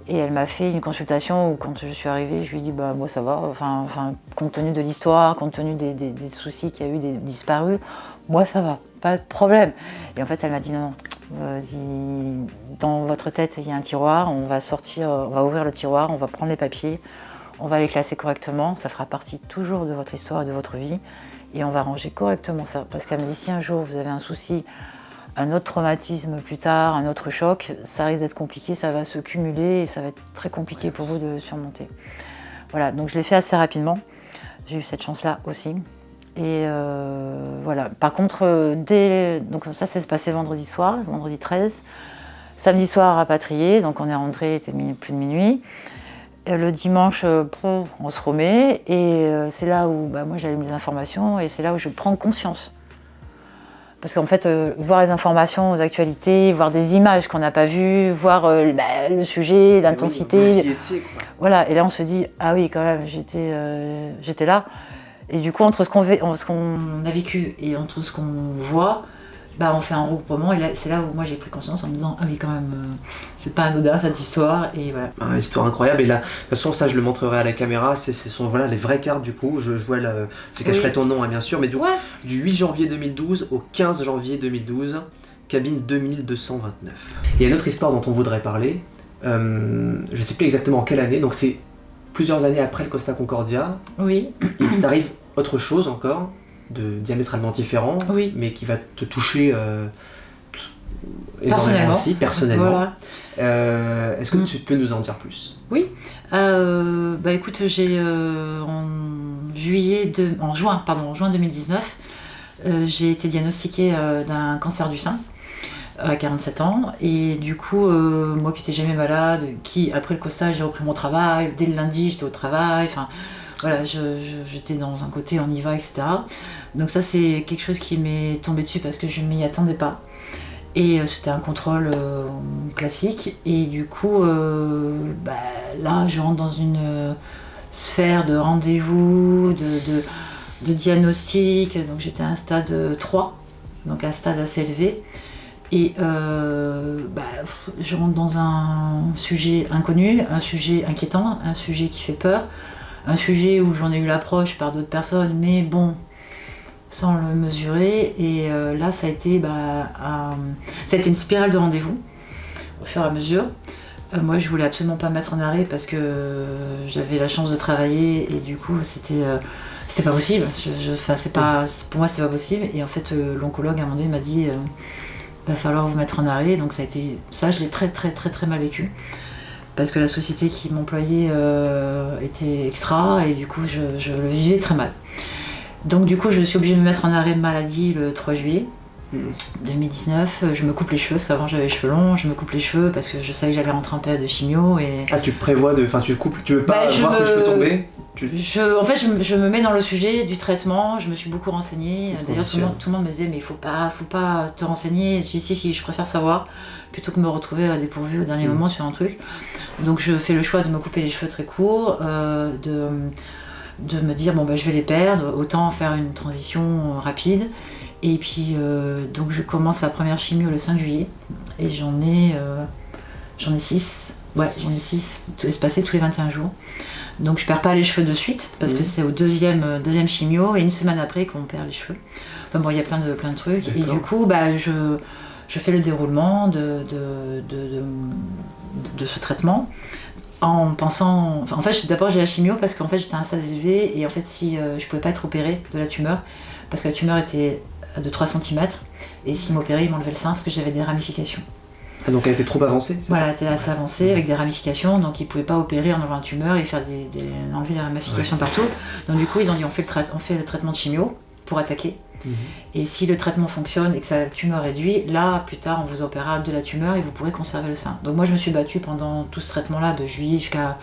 Speaker 1: Et elle m'a fait une consultation où, quand je suis arrivée, je lui ai dit moi ça va. Enfin, compte tenu de l'histoire, compte tenu des soucis qu'il y a eu, des disparus, moi ça va, pas de problème. Et en fait, elle m'a dit non, dans votre tête, il y a un tiroir, on va ouvrir le tiroir, on va prendre les papiers, on va les classer correctement, ça fera partie toujours de votre histoire et de votre vie, et on va ranger correctement ça. Parce qu'elle me dit, si un jour vous avez un souci, un autre traumatisme plus tard, un autre choc, ça risque d'être compliqué, ça va se cumuler et ça va être très compliqué pour vous de surmonter. Voilà, donc je l'ai fait assez rapidement, j'ai eu cette chance-là aussi. Et voilà. Par contre, donc ça s'est passé vendredi soir, vendredi 13. Samedi soir, rapatrié, donc on est rentré, il était plus de minuit. Et le dimanche, on se remet, et c'est là où moi j'allume les informations, et c'est là où je prends conscience. Parce qu'en fait, voir les informations aux actualités, voir des images qu'on n'a pas vues, voir le sujet, l'intensité.
Speaker 2: Vous y étiez, quoi.
Speaker 1: Voilà, et là on se dit, ah oui, quand même, j'étais là. Et du coup, entre ce qu'on a vécu et entre ce qu'on voit, on fait un regroupement. Et là, c'est là où moi j'ai pris conscience en me disant, ah oui, quand même, c'est pas anodin cette histoire. Et voilà.
Speaker 2: Une histoire incroyable. Et là, de toute façon, ça, je le montrerai à la caméra. Ce sont les vraies cartes du coup. Je vois je cacherai ton nom, hein, bien sûr. Mais du 8 janvier 2012 au 15 janvier 2012, cabine 2229. Il y a une autre histoire dont on voudrait parler. Je ne sais plus exactement en quelle année, donc c'est plusieurs années après le Costa Concordia.
Speaker 1: Oui.
Speaker 2: Il t'arrive autre chose encore, de diamétralement différent,
Speaker 1: Oui.
Speaker 2: mais qui va te toucher énormément aussi, personnellement. Voilà. Est-ce que tu peux nous en dire plus?
Speaker 1: Oui. Écoute, j'ai en juin 2019, j'ai été diagnostiquée d'un cancer du sein à 47 ans. Et du coup, moi qui n'étais jamais malade, qui après le Costa, j'ai repris mon travail. Dès le lundi, j'étais au travail. Enfin, voilà, j'étais dans un côté on y va, etc. Donc ça, c'est quelque chose qui m'est tombé dessus parce que je ne m'y attendais pas. Et c'était un contrôle classique. Et du coup, là, je rentre dans une sphère de rendez-vous, de diagnostic. Donc j'étais à un stade 3, donc un stade assez élevé. Et je rentre dans un sujet inconnu, un sujet inquiétant, un sujet qui fait peur, un sujet où j'en ai eu l'approche par d'autres personnes, mais bon, sans le mesurer. Et là, ça a été une spirale de rendez-vous au fur et à mesure. Moi, je voulais absolument pas me mettre en arrêt parce que j'avais la chance de travailler et du coup, c'était pas possible. Pour moi, c'était pas possible. Et en fait, l'oncologue à un moment donné m'a dit va falloir vous mettre en arrêt. Donc ça, je l'ai très très très très mal vécu. Parce que la société qui m'employait était extra et du coup, je le vivais très mal. Donc du coup, je suis obligée de me mettre en arrêt de maladie le 3 juillet 2019. Je me coupe les cheveux, parce qu'avant j'avais les cheveux longs, je me coupe les cheveux parce que je savais que j'allais rentrer en période de chimio. Et...
Speaker 2: Ah, tu prévois tu coupes, tu veux pas voir tes cheveux tomber?
Speaker 1: En fait, je me mets dans le sujet du traitement, je me suis beaucoup renseignée. D'ailleurs, tout le monde me disait, mais il faut pas te renseigner. Je dis, si, je préfère savoir, plutôt que me retrouver dépourvue au dernier moment sur un truc. Donc je fais le choix de me couper les cheveux très courts, de me dire, je vais les perdre, autant faire une transition rapide. Et puis, donc je commence la première chimio le 5 juillet, et j'en ai 6. Ouais, j'en ai 6, espacés tous les 21 jours. Donc je perds pas les cheveux de suite, parce que c'est au deuxième chimio, et une semaine après qu'on perd les cheveux. Enfin bon, il y a plein de trucs. D'accord. Et du coup, je fais le déroulement de ce traitement, en pensant... en fait, d'abord j'ai la chimio, parce qu'en fait j'étais à un stade élevé, et en fait si je pouvais pas être opérée de la tumeur, parce que la tumeur était de 3 cm, et s'ils m'opéraient, ils m'enlevaient le sein, parce que j'avais des ramifications.
Speaker 2: Ah, donc elle était trop avancée, c'est
Speaker 1: voilà,
Speaker 2: ça?
Speaker 1: Elle était assez avancée avec des ramifications, donc ils ne pouvaient pas opérer en enlevant la tumeur et faire enlever les ramifications partout. Donc du coup, ils ont dit on fait le traitement de chimio pour attaquer. Et si le traitement fonctionne et que la tumeur réduit, là, plus tard, on vous opérera de la tumeur et vous pourrez conserver le sein. Donc moi, je me suis battue pendant tout ce traitement-là, de juillet jusqu'à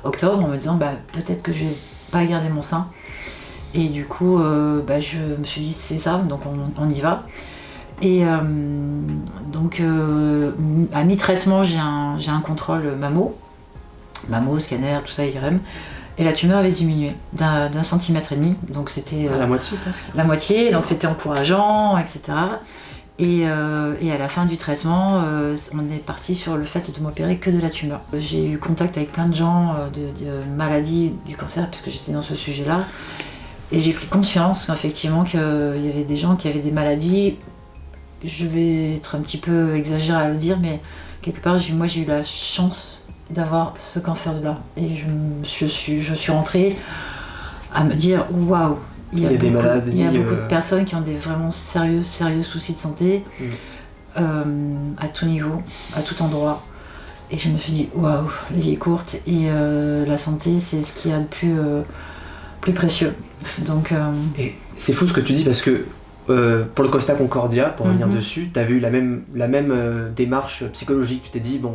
Speaker 1: octobre, en me disant peut-être que je vais pas garder mon sein. Et du coup, je me suis dit c'est ça, donc on y va. Et donc à mi-traitement, j'ai un contrôle mammo, scanner, tout ça, IRM, et la tumeur avait diminué d'1,5 cm, donc c'était
Speaker 2: la moitié presque.
Speaker 1: La moitié, donc c'était encourageant, etc. Et à la fin du traitement, on est parti sur le fait de m'opérer que de la tumeur. J'ai eu contact avec plein de gens de maladies du cancer, puisque j'étais dans ce sujet-là, et j'ai pris conscience qu'effectivement qu'il y avait des gens qui avaient des maladies. Je vais être un petit peu exagérée à le dire, mais quelque part, moi j'ai eu la chance d'avoir ce cancer-là. Et je suis rentrée à me dire waouh, il y a beaucoup de personnes qui ont des vraiment sérieux soucis de santé, à tout niveau, à tout endroit. Et je me suis dit waouh, la vie est courte et la santé, c'est ce qu'il y a de plus précieux. Donc,
Speaker 2: Et c'est fou ce que tu dis, parce que pour le Costa Concordia, pour revenir dessus, tu avais eu la même démarche psychologique. Tu t'es dit, bon,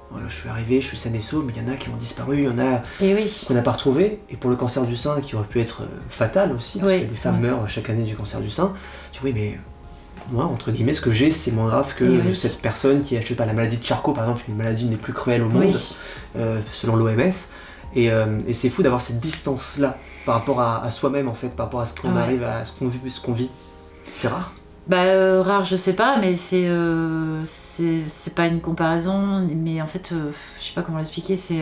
Speaker 2: voilà, je suis arrivé, je suis sain et sauf, mais il y en a qui ont disparu, il y en a qu'on n'a pas retrouvé. Et pour le cancer du sein, qui aurait pu être fatal aussi, parce que des femmes meurent chaque année du cancer du sein, tu dis, oui, mais moi, entre guillemets, ce que j'ai, c'est moins grave que cette personne qui a, je sais pas, la maladie de Charcot, par exemple, une maladie des plus cruelles au monde, selon l'OMS. Et c'est fou d'avoir cette distance-là par rapport à soi-même, en fait, par rapport à ce qu'on arrive à ce qu'on vit. C'est rare?
Speaker 1: Rare, je sais pas, mais c'est pas une comparaison, mais en fait, je sais pas comment l'expliquer, c'est...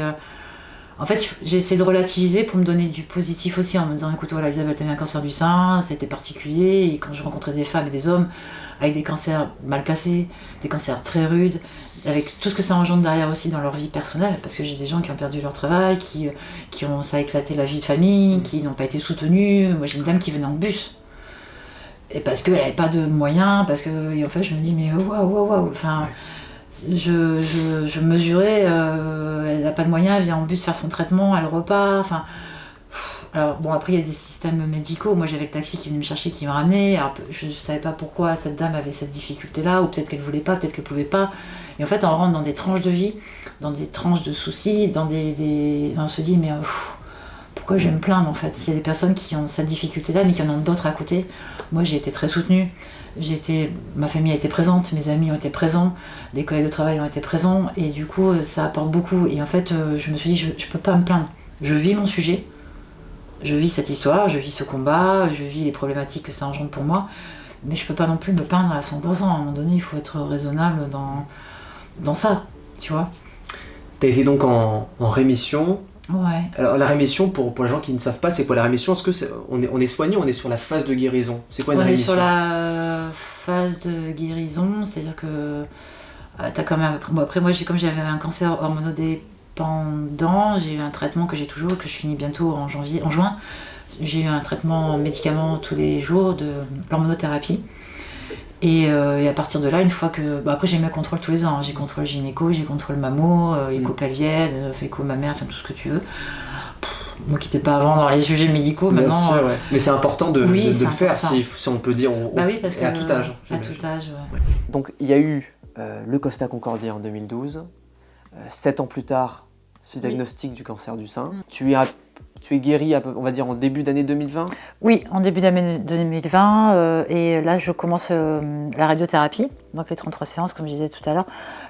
Speaker 1: En fait, j'ai essayé de relativiser pour me donner du positif aussi, en me disant, écoute, voilà, Isabelle, t'as eu un cancer du sein, c'était particulier, et quand je rencontrais des femmes et des hommes avec des cancers mal placés, des cancers très rudes, avec tout ce que ça engendre derrière aussi dans leur vie personnelle, parce que j'ai des gens qui ont perdu leur travail, ça a éclaté la vie de famille, qui n'ont pas été soutenus. Moi, j'ai une dame qui venait en bus. Et parce qu'elle n'avait pas de moyens, parce que, et en fait, je me dis, mais waouh, enfin, je mesurais, elle n'a pas de moyens, elle vient en bus faire son traitement, elle repart, enfin. Alors, bon, après, il y a des systèmes médicaux. Moi, j'avais le taxi qui venait me chercher, qui me ramenait. Alors, je ne savais pas pourquoi cette dame avait cette difficulté-là, ou peut-être qu'elle ne voulait pas, peut-être qu'elle ne pouvait pas. Et en fait, on rentre dans des tranches de vie, dans des tranches de soucis, on se dit, mais pourquoi je vais me plaindre en fait? Il y a des personnes qui ont cette difficulté-là, mais qui en ont d'autres à côté. Moi, j'ai été très soutenue. Ma famille a été présente, mes amis ont été présents, les collègues de travail ont été présents, et du coup, ça apporte beaucoup. Et en fait, je me suis dit, je ne peux pas me plaindre. Je vis mon sujet. Je vis cette histoire, je vis ce combat, je vis les problématiques que ça engendre pour moi, mais je peux pas non plus me peindre à 100%. À un moment donné, il faut être raisonnable dans ça, tu vois.
Speaker 2: Tu as été donc en rémission.
Speaker 1: Ouais.
Speaker 2: Alors la rémission, pour les gens qui ne savent pas, c'est quoi la rémission? Est-ce que on est soigné ou on est sur la phase de guérison? C'est quoi une rémission?
Speaker 1: On est sur la phase de guérison, c'est-à-dire que t'as quand même... Après moi, comme j'avais un cancer hormonodépendant, j'ai eu un traitement que j'ai toujours, que je finis bientôt en juin. J'ai eu un traitement médicament tous les jours de l'hormonothérapie. Et à partir de là, une fois que... après j'ai mes contrôles tous les ans, hein. J'ai contrôle gynéco, j'ai contrôle mammo, écho pelvienne, écho mammaire, enfin tout ce que tu veux. Moi qui n'étais pas avant dans les sujets médicaux,
Speaker 2: bien
Speaker 1: maintenant...
Speaker 2: sûr, ouais. Mais c'est important de le faire, si on peut dire,
Speaker 1: oui, parce que,
Speaker 2: à tout âge.
Speaker 1: À tout âge, ouais.
Speaker 2: Donc il y a eu le Costa Concordia en 2012. 7 ans plus tard, ce diagnostic du cancer du sein. Tu es guérie, on va dire, en début d'année 2020?
Speaker 1: Oui, en début d'année 2020. Et là, je commence la radiothérapie, donc les 33 séances, comme je disais tout à l'heure.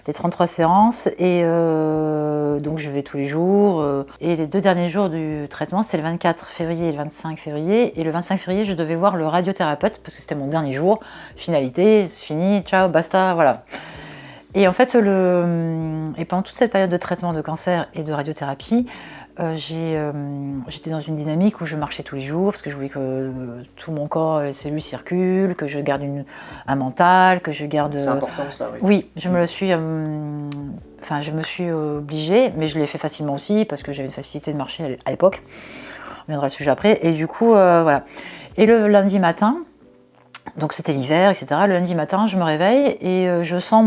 Speaker 1: Les 33 séances, et donc je vais tous les jours. Et les 2 derniers jours du traitement, c'est le 24 février et le 25 février. Et le 25 février, je devais voir le radiothérapeute, parce que c'était mon dernier jour. Finalité, c'est fini, ciao, basta, voilà. Et en fait, et pendant toute cette période de traitement de cancer et de radiothérapie, j'étais dans une dynamique où je marchais tous les jours parce que je voulais que tout mon corps, les cellules circulent, que je garde un mental, que je garde...
Speaker 2: C'est important ça, oui.
Speaker 1: Oui, je me suis obligée, mais je l'ai fait facilement aussi parce que j'avais une facilité de marcher à l'époque. On viendra le sujet après. Et du coup, voilà. Et le lundi matin, donc c'était l'hiver, etc. Le lundi matin, je me réveille et je sens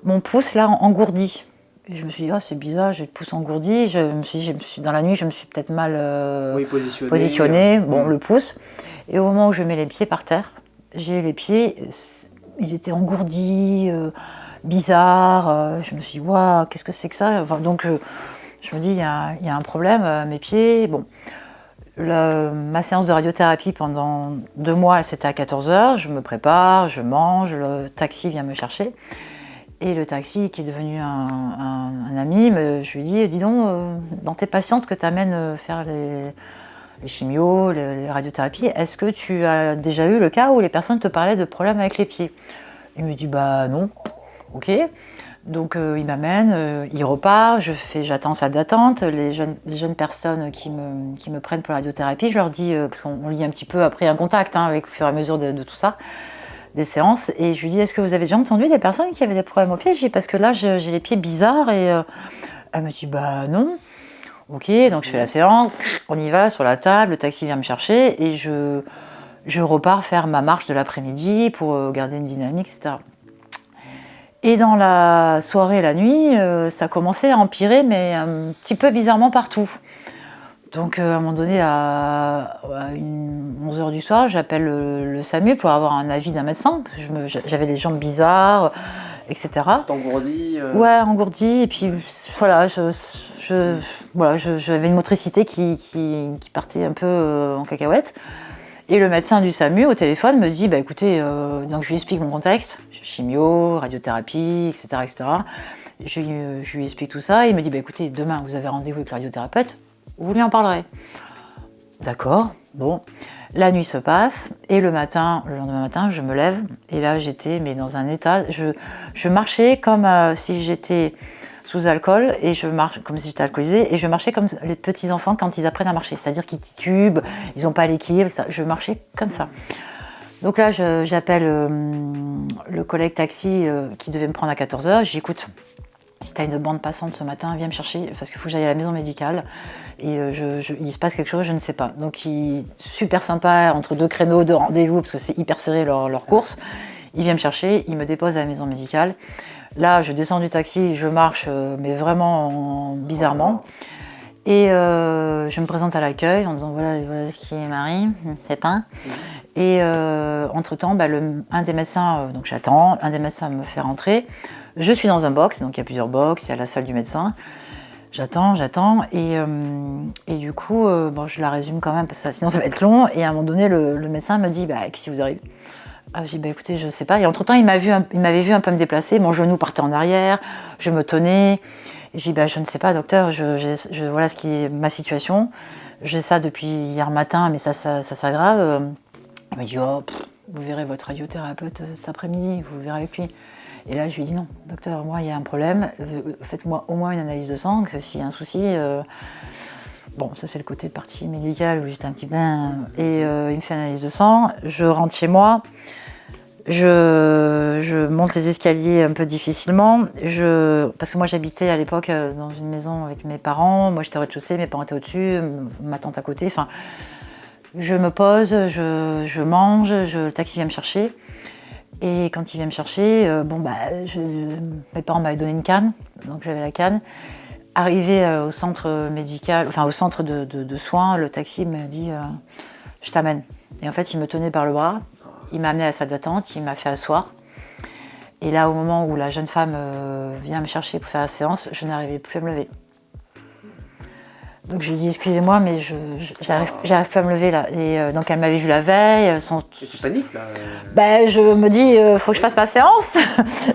Speaker 1: mon pouce là engourdi. Et je me suis dit, oh, c'est bizarre, j'ai le pouce engourdi. Dans la nuit, je me suis peut-être mal positionnée, le pouce. Et au moment où je mets les pieds par terre, j'ai les pieds, ils étaient engourdis, bizarres. Je me suis dit, waouh, qu'est-ce que c'est que ça? Enfin, donc je me dis, il y a un problème, mes pieds. Bon. Ma séance de radiothérapie pendant 2 mois, c'était à 14h. Je me prépare, je mange, le taxi vient me chercher. Et le taxi, qui est devenu un ami, je lui dis, dis donc, dans tes patientes que tu amènes faire les chimios, les radiothérapies, est-ce que tu as déjà eu le cas où les personnes te parlaient de problèmes avec les pieds? Il me dit, bah non, ok. Donc il m'amène, il repart, j'attends en salle d'attente, les jeunes personnes qui me prennent pour la radiothérapie, je leur dis, parce qu'on lit un petit peu après un contact, avec au fur et à mesure de tout ça, des séances, et je lui dis, est-ce que vous avez déjà entendu des personnes qui avaient des problèmes aux pieds? Je dis, parce que là j'ai les pieds bizarres, et elle me dit, bah non. Ok, donc je fais la séance, on y va sur la table, le taxi vient me chercher, et je repars faire ma marche de l'après-midi pour garder une dynamique, etc. Et dans la soirée et la nuit, ça commençait à empirer, mais un petit peu bizarrement partout. Donc à un moment donné, à 11h du soir, j'appelle le SAMU pour avoir un avis d'un médecin. J'avais les jambes bizarres, etc.
Speaker 2: Engourdi
Speaker 1: Ouais, engourdi. Et puis voilà, j'avais une motricité qui partait un peu en cacahuète. Et le médecin du SAMU au téléphone me dit, bah écoutez, donc je lui explique mon contexte, chimio, radiothérapie, etc., etc. Je lui explique tout ça, il me dit, bah écoutez, demain vous avez rendez-vous avec le radiothérapeute, vous lui en parlerez. D'accord, bon. La nuit se passe, et le lendemain matin, je me lève, et là j'étais dans un état, je marchais comme si j'étais sous alcool, et je marche comme si j'étais alcoolisée, et je marchais comme les petits enfants quand ils apprennent à marcher, c'est-à-dire qu'ils titubent, ils n'ont pas l'équilibre, je marchais comme ça. Donc là, j'appelle le collègue taxi qui devait me prendre à 14h, je dis écoute, si tu as une bande passante ce matin, viens me chercher, parce qu'il faut que j'aille à la maison médicale, et il se passe quelque chose, je ne sais pas. Donc super sympa, entre 2 créneaux, 2 rendez-vous, parce que c'est hyper serré leur course, il vient me chercher, il me dépose à la maison médicale. Là, je descends du taxi, je marche, mais vraiment bizarrement. Et je me présente à l'accueil en disant voilà ce qui est Marie, c'est pas. Et entre-temps, un des médecins, donc j'attends, un des médecins me fait rentrer. Je suis dans un box, donc il y a plusieurs box, il y a la salle du médecin. J'attends, et du coup, je la résume quand même, parce que sinon ça va être long. Et à un moment donné, le médecin me dit qu'est-ce qui vous arrive ? Je dis écoutez, je sais pas. Et entre-temps, il m'avait vu un peu me déplacer, mon genou partait en arrière, je me tenais. Et je dis je ne sais pas, docteur, voilà ce qui est ma situation. J'ai ça depuis hier matin, mais ça s'aggrave. Il m'a dit vous verrez votre radiothérapeute cet après-midi, vous verrez avec lui. Et là, je lui ai dit non, docteur, moi, il y a un problème, faites-moi au moins une analyse de sang, que s'il y a un souci. Bon, ça, c'est le côté partie médicale où j'étais un petit peu. Et il me fait une analyse de sang, je rentre chez moi, je monte les escaliers un peu difficilement, parce que moi, j'habitais à l'époque dans une maison avec mes parents, moi, j'étais au rez-de-chaussée, mes parents étaient au-dessus, ma tante à côté, enfin. Je me pose, je mange, le taxi vient me chercher. Et quand il vient me chercher, mes parents m'avaient donné une canne, donc j'avais la canne. Arrivé au centre médical, enfin au centre de soins, le taxi me dit je t'amène. Et en fait, il me tenait par le bras, il m'a amené à la salle d'attente, il m'a fait asseoir. Et là, au moment où la jeune femme vient me chercher pour faire la séance, je n'arrivais plus à me lever. Donc je lui ai dit excusez-moi, mais j'arrive pas à me lever là. Et donc elle m'avait vu la veille.
Speaker 2: Et tu paniques là
Speaker 1: Je me dis faut que je fasse ma séance.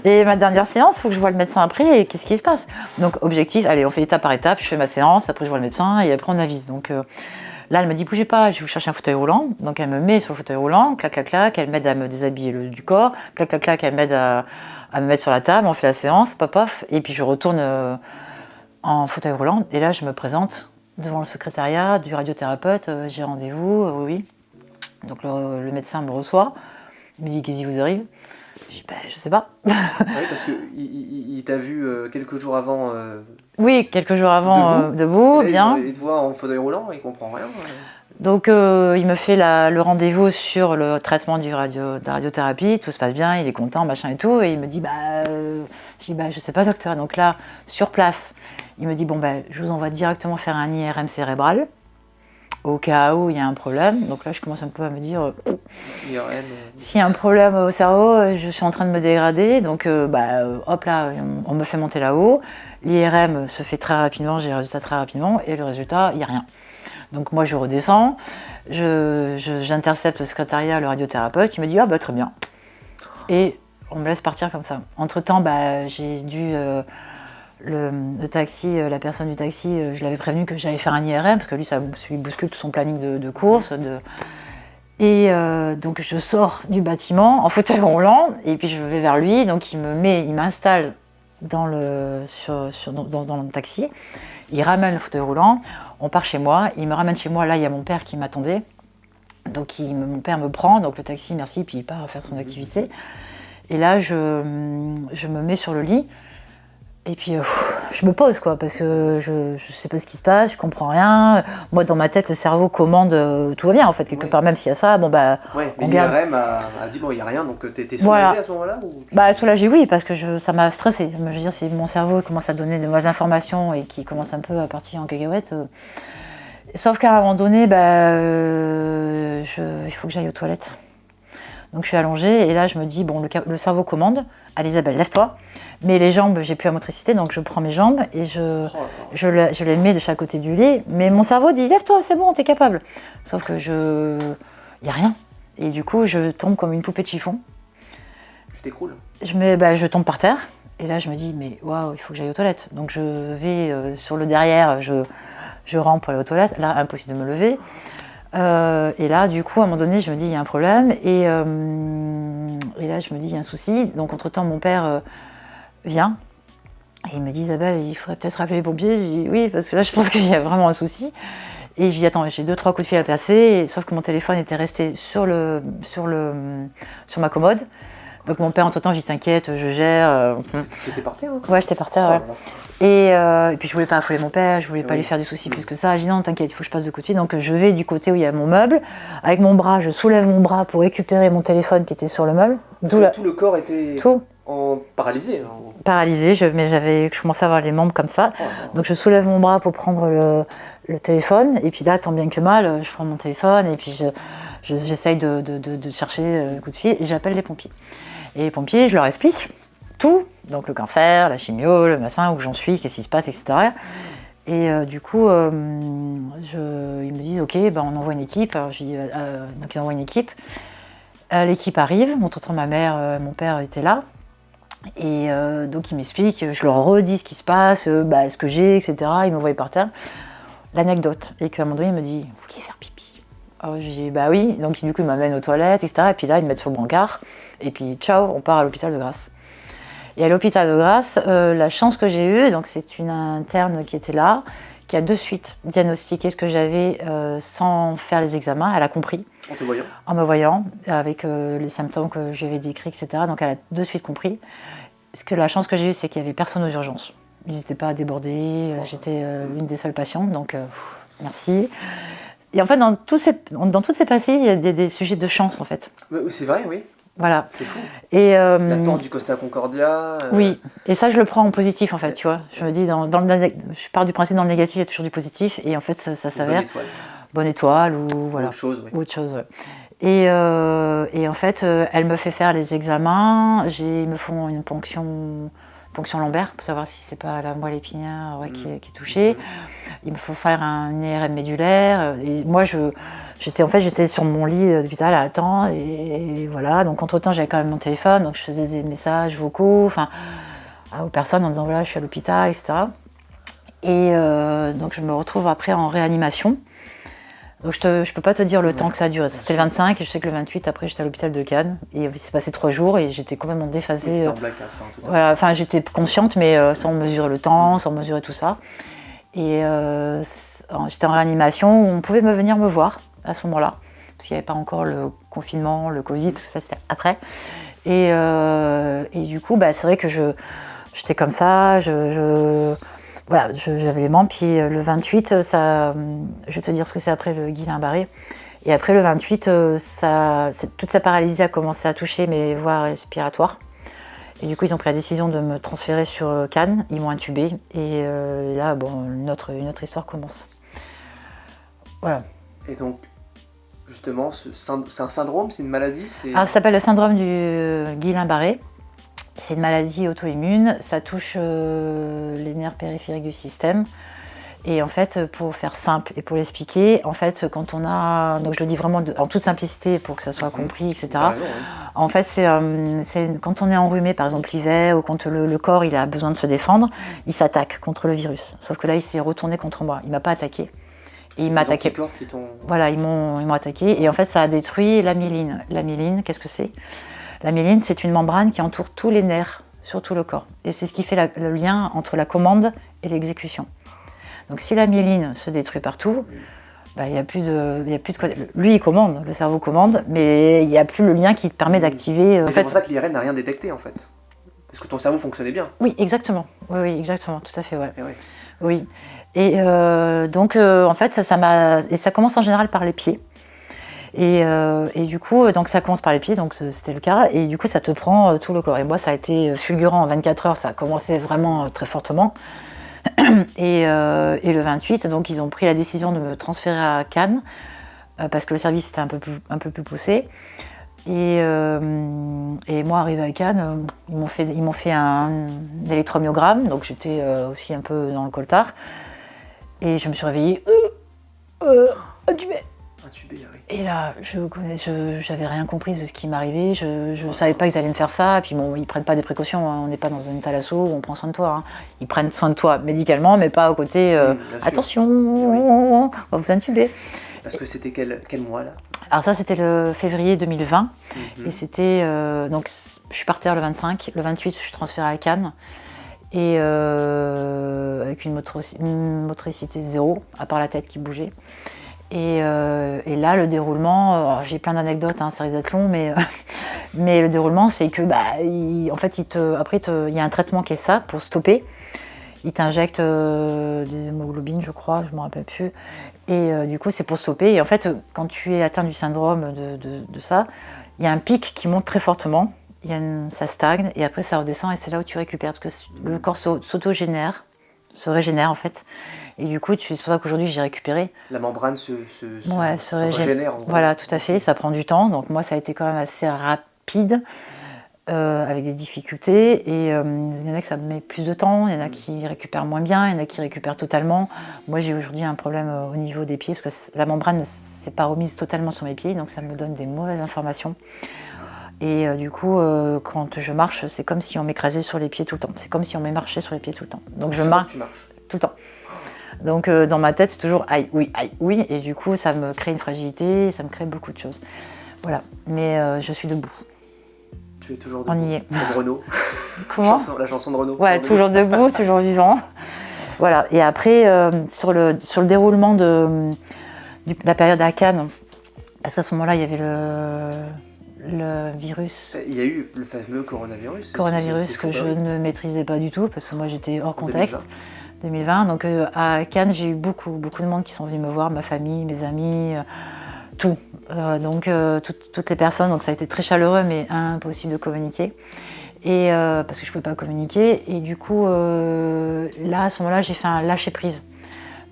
Speaker 1: Et ma dernière séance, faut que je voie le médecin après. Et qu'est-ce qui se passe? Donc objectif, allez, on fait étape par étape. Je fais ma séance, après je vois le médecin et après on avise. Donc là elle me dit bougez pas, je vais vous chercher un fauteuil roulant. Donc elle me met sur le fauteuil roulant, clac clac clac. Elle m'aide à me déshabiller du corps, clac clac clac. Elle m'aide à me mettre sur la table. On fait la séance, pop paf. Et puis je retourne en fauteuil roulant. Et là je me présente devant le secrétariat du radiothérapeute, j'ai rendez-vous, oui. Donc le médecin me reçoit, il me dit qu'est-ce qui vous arrive? Je dis je sais pas.
Speaker 2: Oui, parce qu'il t'a vu quelques jours avant.
Speaker 1: Oui, quelques jours avant, debout
Speaker 2: là,
Speaker 1: bien.
Speaker 2: Il te voit en fauteuil roulant, il comprend rien.
Speaker 1: Donc il me fait le rendez-vous sur le traitement de la radiothérapie, tout se passe bien, il est content, machin et tout, et il me dit je dis je sais pas docteur. Donc là, sur place, il me dit je vous envoie directement faire un IRM cérébral au cas où il y a un problème. Donc là je commence un peu à me dire s'il y a un problème au cerveau, je suis en train de me dégrader. Donc hop là, on me fait monter là-haut. L'IRM se fait très rapidement, j'ai le résultat très rapidement, et le résultat, il n'y a rien. Donc moi je redescends, j'intercepte le secrétariat, le radiothérapeute, il me dit très bien. Et on me laisse partir comme ça. Entre-temps, j'ai dû le taxi, la personne du taxi, je l'avais prévenu que j'allais faire un IRM, parce que lui, ça lui bouscule tout son planning de course. Et donc je sors du bâtiment en fauteuil roulant, et puis je vais vers lui, donc il m'installe dans le taxi, il ramène le fauteuil roulant, on part chez moi, il me ramène chez moi, là il y a mon père qui m'attendait, donc mon père me prend, donc le taxi merci, puis il part faire son activité. Et là je me mets sur le lit, et puis je me pose parce que je sais pas ce qui se passe, je comprends rien. Moi dans ma tête le cerveau commande, tout va bien en fait, quelque part, même s'il y a ça,
Speaker 2: mais l'IRM a dit il y a rien, donc t'étais soulagée à ce moment-là ou
Speaker 1: soulagée oui, parce que ça m'a stressée. Je veux dire, si mon cerveau commence à donner de mauvaises informations et qui commence un peu à partir en cacahuète. Sauf qu'à un moment donné, il faut que j'aille aux toilettes. Donc je suis allongée et là je me dis le cerveau commande, allez Isabelle, lève-toi. Mais les jambes, j'ai plus la motricité, donc je prends mes jambes et je les mets de chaque côté du lit. Mais mon cerveau dit lève-toi, c'est bon, t'es capable. Sauf que y a rien. Et du coup, je tombe comme une poupée de chiffon.
Speaker 2: Tu t'écroules.
Speaker 1: Je tombe par terre. Et là, je me dis mais waouh, il faut que j'aille aux toilettes. Donc je vais sur le derrière, je rampe pour aller aux toilettes. Là, impossible de me lever. Et là, du coup, à un moment donné, je me dis il y a un problème. Et là, je me dis il y a un souci. Donc entre-temps, mon père vient. Et il me dit, Isabelle, il faudrait peut-être appeler les pompiers. Je dis oui, parce que là, je pense qu'il y a vraiment un souci. Et je dis, attends, j'ai 2-3 coups de fil à passer, sauf que mon téléphone était resté sur ma commode. Donc mon père, entre-temps, dit t'inquiète, je gère.
Speaker 2: T'étais par terre, hein?
Speaker 1: Ouais, j'étais par terre, ouais. Et puis je voulais pas affoler mon père, je voulais pas lui faire du souci plus que ça. Je dis non, t'inquiète, il faut que je passe de coups de fil. Donc je vais du côté où il y a mon meuble, avec mon bras, je soulève mon bras pour récupérer mon téléphone qui était sur le meuble.
Speaker 2: Tout le corps était paralysé.
Speaker 1: Paralysé, je commençais à avoir les membres comme ça. Donc je soulève mon bras pour prendre le téléphone. Et puis là, tant bien que mal, je prends mon téléphone et puis j'essaye de chercher le coup de fil et j'appelle les pompiers. Et les pompiers, je leur explique tout, donc le cancer, la chimio, le machin, où j'en suis, qu'est-ce qui se passe, etc. Et du coup, ils me disent, ok, ben on envoie une équipe. Alors, donc ils envoient une équipe. L'équipe arrive, mon tonton, ma mère, mon père étaient là. Et donc ils m'expliquent, je leur redis ce qui se passe, ce que j'ai, etc. Ils m'envoient par terre. L'anecdote, et qu'à un moment donné, il me dit, vous voulez faire pipi? Alors je dis, bah oui. Donc du coup, ils m'amènent aux toilettes, etc. Et puis là, ils me mettent sur le brancard. Et puis, ciao, on part à l'hôpital de Grasse. Et à l'hôpital de Grasse, la chance que j'ai eue, donc c'est une interne qui était là, qui a de suite diagnostiqué ce que j'avais sans faire les examens. Elle a compris.
Speaker 2: En te voyant?
Speaker 1: En me voyant, avec les symptômes que je lui avais décrits, etc. Donc elle a de suite compris. La chance que j'ai eue, c'est qu'il n'y avait personne aux urgences. Ils n'étaient pas débordés, j'étais une des seules patientes, donc merci. Et en fait, dans toutes ces passées, il y a des sujets de chance, en fait.
Speaker 2: C'est vrai, oui.
Speaker 1: Voilà.
Speaker 2: C'est fou.
Speaker 1: Et,
Speaker 2: la porte du Costa Concordia.
Speaker 1: Oui, et ça je le prends en positif en fait, tu vois. Je me dis, je pars du principe dans le négatif, il y a toujours du positif, et en fait ça s'avère. Bonne étoile ou voilà.
Speaker 2: Autre chose, oui.
Speaker 1: Autre chose, ouais. Et en fait, elle me fait faire les examens, ils me font une ponction lombaire pour savoir si c'est pas la moelle épinière qui est touchée. Il me faut faire un IRM médulaire. Et moi, j'étais sur mon lit d'hôpital à attendre. Et voilà. Donc, entre-temps, j'avais quand même mon téléphone. Donc, je faisais des messages vocaux aux personnes en disant voilà, je suis à l'hôpital, etc. Et donc, je me retrouve après en réanimation. Donc, je peux pas te dire le temps que ça a duré. C'était le 25 et je sais que le 28, après, j'étais à l'hôpital de Cannes. Et il s'est passé 3 jours et j'étais complètement déphasée.
Speaker 2: J'étais en blague à la fin, tout
Speaker 1: voilà, enfin, j'étais consciente, mais sans mesurer le temps, sans mesurer tout ça. Et j'étais en réanimation où on pouvait venir me voir à ce moment-là. Parce qu'il n'y avait pas encore le confinement, le Covid, parce que ça, c'était après. Et du coup, c'est vrai que j'étais comme ça, voilà, j'avais les membres, puis le 28, je vais te dire ce que c'est après le Guillain-Barré. Et après le 28, toute sa paralysie a commencé à toucher mes voies respiratoires. Et du coup, ils ont pris la décision de me transférer sur Cannes, ils m'ont intubée. Et là, une autre histoire commence. Voilà.
Speaker 2: Et donc, justement, c'est un syndrome, c'est une maladie?
Speaker 1: Alors, ça s'appelle le syndrome du Guillain-Barré. C'est une maladie auto-immune, ça touche les nerfs périphériques du système. Et en fait, pour faire simple et pour l'expliquer, en fait, quand on a, donc je le dis vraiment en toute simplicité pour que ça soit compris, etc. En fait, c'est quand on est enrhumé, par exemple l'hiver, ou quand le corps il a besoin de se défendre, il s'attaque contre le virus. Sauf que là, il s'est retourné contre moi. Il m'a pas attaqué. Et il m'a attaqué. Voilà, ils m'ont attaqué. Et en fait, ça a détruit la myéline. La myéline, qu'est-ce que c'est ? La myéline, c'est une membrane qui entoure tous les nerfs sur tout le corps. Et c'est ce qui fait le lien entre la commande et l'exécution. Donc si la myéline se détruit partout, il n'y a plus de quoi. Lui, il commande, le cerveau commande, mais il n'y a plus le lien qui te permet d'activer.
Speaker 2: C'est pour ça que l'IRM n'a rien détecté en fait. Parce que ton cerveau fonctionnait bien.
Speaker 1: Oui, exactement. Oui, exactement, tout à fait, ouais.
Speaker 2: Et ouais.
Speaker 1: Oui. Et donc, en fait, ça commence en général par les pieds. Et du coup, donc ça commence par les pieds, donc c'était le cas, et du coup ça te prend tout le corps. Et moi ça a été fulgurant en 24 heures, ça a commencé vraiment très fortement. Et le 28, donc ils ont pris la décision de me transférer à Cannes, parce que le service était un peu plus poussé. Et moi arrivée à Cannes, ils m'ont fait un électromyogramme, donc j'étais aussi un peu dans le coltard. Et je me suis réveillée, intubée.
Speaker 2: Oui.
Speaker 1: Et là, j'avais rien compris de ce qui m'arrivait, je ne savais pas qu'ils allaient me faire ça, et puis bon, ils prennent pas des précautions, hein. On n'est pas dans un thalasso où on prend soin de toi. Hein. Ils prennent soin de toi médicalement, mais pas au côté attention, on va vous intuber.
Speaker 2: Parce que c'était quel mois là?
Speaker 1: Alors ça, c'était le février 2020, et c'était, donc je suis partie le 25, le 28, je suis transférée à Cannes, et avec une motricité zéro, à part la tête qui bougeait. Et là, le déroulement, j'ai plein d'anecdotes, hein, ça risque d'être long, mais le déroulement, c'est que, en fait, il y a un traitement qui est ça, pour stopper. Il t'injecte des hémoglobines, je crois, je ne me rappelle plus. Et du coup, c'est pour stopper. Et en fait, quand tu es atteint du syndrome de ça, il y a un pic qui monte très fortement. Ça stagne, et après, ça redescend, et c'est là où tu récupères. Parce que le corps se régénère, en fait. Et du coup, c'est pour ça qu'aujourd'hui, j'ai récupéré.
Speaker 2: La membrane se
Speaker 1: régénère. Voilà, tout à fait. Ça prend du temps. Donc moi, ça a été quand même assez rapide, avec des difficultés. Et il y en a que ça met plus de temps. Il y en a qui récupèrent moins bien. Il y en a qui récupèrent totalement. Moi, j'ai aujourd'hui un problème au niveau des pieds, parce que la membrane ne s'est pas remise totalement sur mes pieds. Donc ça me donne des mauvaises informations. Et du coup, quand je marche, c'est comme si on m'écrasait sur les pieds tout le temps. C'est comme si on m'émarchait sur les pieds tout le temps. Donc je marche tout le temps. Donc dans ma tête, c'est toujours aïe, oui. Et du coup, ça me crée une fragilité, ça me crée beaucoup de choses. Voilà. Mais je suis debout.
Speaker 2: Tu es toujours debout.
Speaker 1: On y est.
Speaker 2: Comme Renaud.
Speaker 1: Comment ?
Speaker 2: La chanson de Renaud.
Speaker 1: Ouais, toujours debout, toujours vivant. Voilà. Et après, sur le déroulement de la période à Cannes, parce qu'à ce moment-là, il y avait le virus.
Speaker 2: Il y a eu le fameux coronavirus.
Speaker 1: Que je ne maîtrisais pas du tout, parce que moi j'étais hors contexte. 2020. Donc à Cannes, j'ai eu beaucoup de monde qui sont venus me voir, ma famille, mes amis, tout. Donc toutes les personnes, donc ça a été très chaleureux, mais impossible de communiquer. Et parce que je ne pouvais pas communiquer. Et du coup, là, à ce moment-là, j'ai fait un lâcher-prise.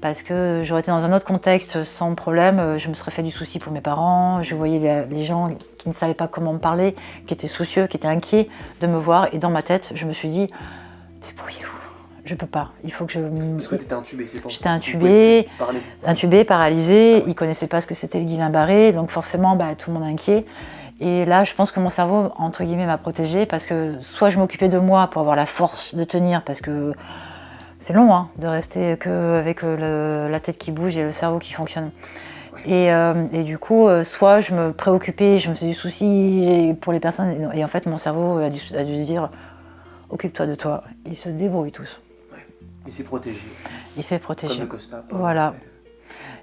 Speaker 1: Parce que j'aurais été dans un autre contexte sans problème, je me serais fait du souci pour mes parents, je voyais les gens qui ne savaient pas comment me parler, qui étaient soucieux, qui étaient inquiets de me voir, et dans ma tête, je me suis dit, débrouillez-vous, je peux pas, il faut que je...
Speaker 2: Parce que tu étais intubée, c'est pour ça.
Speaker 1: J'étais intubée, paralysée, ils ne connaissaient pas ce que c'était le Guillain-Barré, donc forcément, tout le monde inquiet. Et là, je pense que mon cerveau, entre guillemets, m'a protégée, parce que soit je m'occupais de moi pour avoir la force de tenir, parce que c'est long de rester qu'avec la tête qui bouge et le cerveau qui fonctionne. Ouais. Et du coup, soit je me préoccupais, je me faisais du souci pour les personnes, et en fait mon cerveau a dû se dire « occupe-toi de toi », ils se débrouillent tous.
Speaker 2: Ouais. Il s'est protégé.
Speaker 1: Il s'est protégé.
Speaker 2: Comme le Costa.
Speaker 1: Voilà.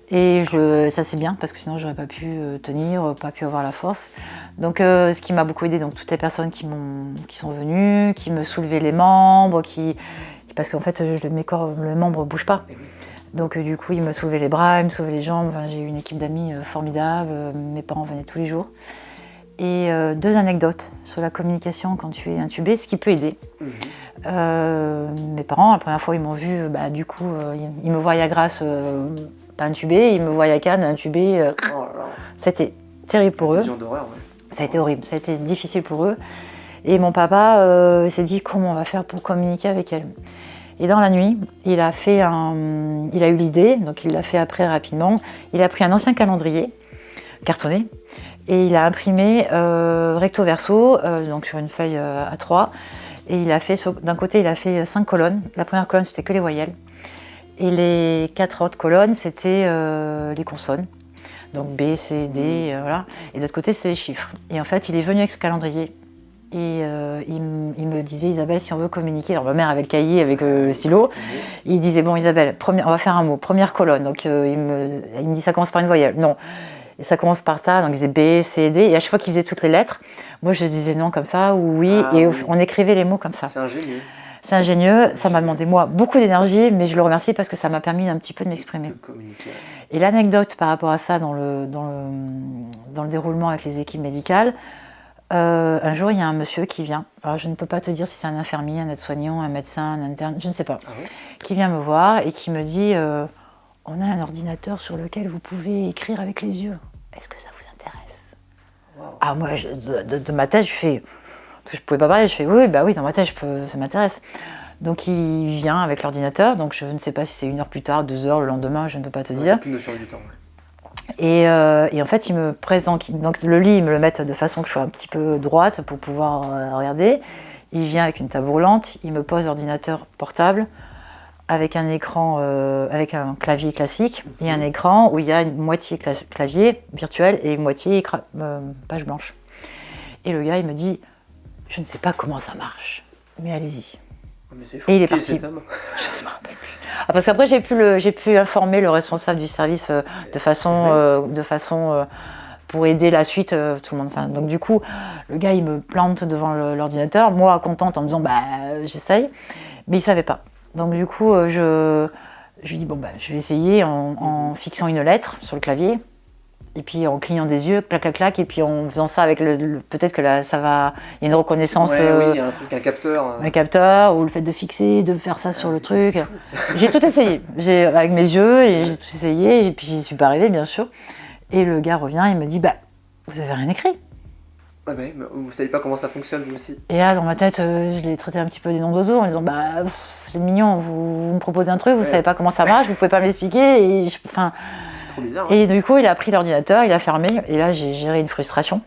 Speaker 1: Et ça c'est bien, parce que sinon j'aurais pas pu tenir, pas pu avoir la force. Donc ce qui m'a beaucoup aidé, donc toutes les personnes qui sont venues, qui me soulevaient les membres, parce qu'en fait, le membre ne bouge pas. Donc du coup, il me soulevait les bras, il me soulevait les jambes. Enfin, j'ai eu une équipe d'amis formidable. Mes parents venaient tous les jours. Et 2 anecdotes sur la communication quand tu es intubé, ce qui peut aider. Mes parents, la première fois, ils m'ont vu, du coup, ils me voyaient à Grasse, pas intubé, ils me voyaient à Cannes, intubé. C'était terrible pour eux.
Speaker 2: D'horreur, ouais.
Speaker 1: Ça a été horrible, ça a été difficile pour eux. Et mon papa s'est dit comment on va faire pour communiquer avec elle. Et dans la nuit, il a eu l'idée, donc il l'a fait après rapidement. Il a pris un ancien calendrier cartonné et il a imprimé recto verso, donc sur une feuille A3. Et il a fait, d'un côté, il a fait 5 colonnes. La première colonne, c'était que les voyelles. Et les 4 autres colonnes, c'était les consonnes. Donc B, C, D, voilà. Et de l'autre côté, c'est les chiffres. Et en fait, il est venu avec ce calendrier. Et il me disait, Isabelle, si on veut communiquer, alors ma mère avait le cahier avec le stylo, il disait, bon Isabelle, on va faire un mot, première colonne, donc il me dit, ça commence par une voyelle, non, et ça commence par ça, donc il disait B, C, D, et à chaque fois qu'il faisait toutes les lettres, moi je disais non comme ça, ou oui, on écrivait les mots comme ça.
Speaker 2: C'est ingénieux.
Speaker 1: C'est ingénieux, ça m'a demandé moi beaucoup d'énergie, mais je le remercie parce que ça m'a permis un petit peu de m'exprimer. Et l'anecdote par rapport à ça dans le déroulement avec les équipes médicales, un jour, il y a un monsieur qui vient. Alors, je ne peux pas te dire si c'est un infirmier, un aide-soignant, un médecin, un interne, je ne sais pas. Qui vient me voir et qui me dit on a un ordinateur sur lequel vous pouvez écrire avec les yeux. Est-ce que ça vous intéresse ? Ah, moi, de ma tête, je fais. Parce que je ne pouvais pas parler, je fais oui, dans ma tête, ça m'intéresse. Donc, il vient avec l'ordinateur. Donc, je ne sais pas si c'est 1 heure plus tard, 2 heures, le lendemain, je ne peux pas te dire.
Speaker 2: Aucune notion du temps.
Speaker 1: Et en fait, il me présente, donc le lit, il me le met de façon que je sois un petit peu droite pour pouvoir regarder. Il vient avec une table roulante, il me pose l'ordinateur portable avec un écran, avec un clavier classique et un écran où il y a une moitié clavier virtuel et une moitié page blanche. Et le gars, il me dit, je ne sais pas comment ça marche, mais allez-y.
Speaker 2: Mais c'est fou,
Speaker 1: Et il est
Speaker 2: qui est
Speaker 1: parti.
Speaker 2: cet homme?
Speaker 1: Je me rappelle plus. Ah, parce qu'après, j'ai pu informer le responsable du service de façon pour aider la suite, tout le monde. Enfin, donc du coup, le gars, il me plante devant l'ordinateur, moi contente en me disant, bah, j'essaye, mais il savait pas. Donc du coup, je lui dis, bon, bah, je vais essayer en fixant une lettre sur le clavier, et puis en clignant des yeux, clac, clac, clac, et puis en faisant ça avec peut-être que là, ça va, il y a une reconnaissance,
Speaker 2: Ouais, oui, il y a un truc, un capteur.
Speaker 1: un capteur, ou le fait de fixer, de faire ça sur le truc.
Speaker 2: C'est fou.
Speaker 1: J'ai tout essayé, avec mes yeux, et j'ai tout essayé, et puis j'y suis pas arrivée, bien sûr. Et le gars revient, il me dit, bah, vous avez rien écrit.
Speaker 2: Ouais, mais vous savez pas comment ça fonctionne, vous aussi?
Speaker 1: Et là, dans ma tête, je l'ai traité un petit peu des noms d'oiseaux en disant, bah, c'est mignon, vous me proposez un truc, vous savez pas comment ça marche, vous pouvez pas me l'expliquer. Enfin,
Speaker 2: C'est trop bizarre.
Speaker 1: et du coup, il a pris l'ordinateur, il a fermé, et là, j'ai géré une frustration.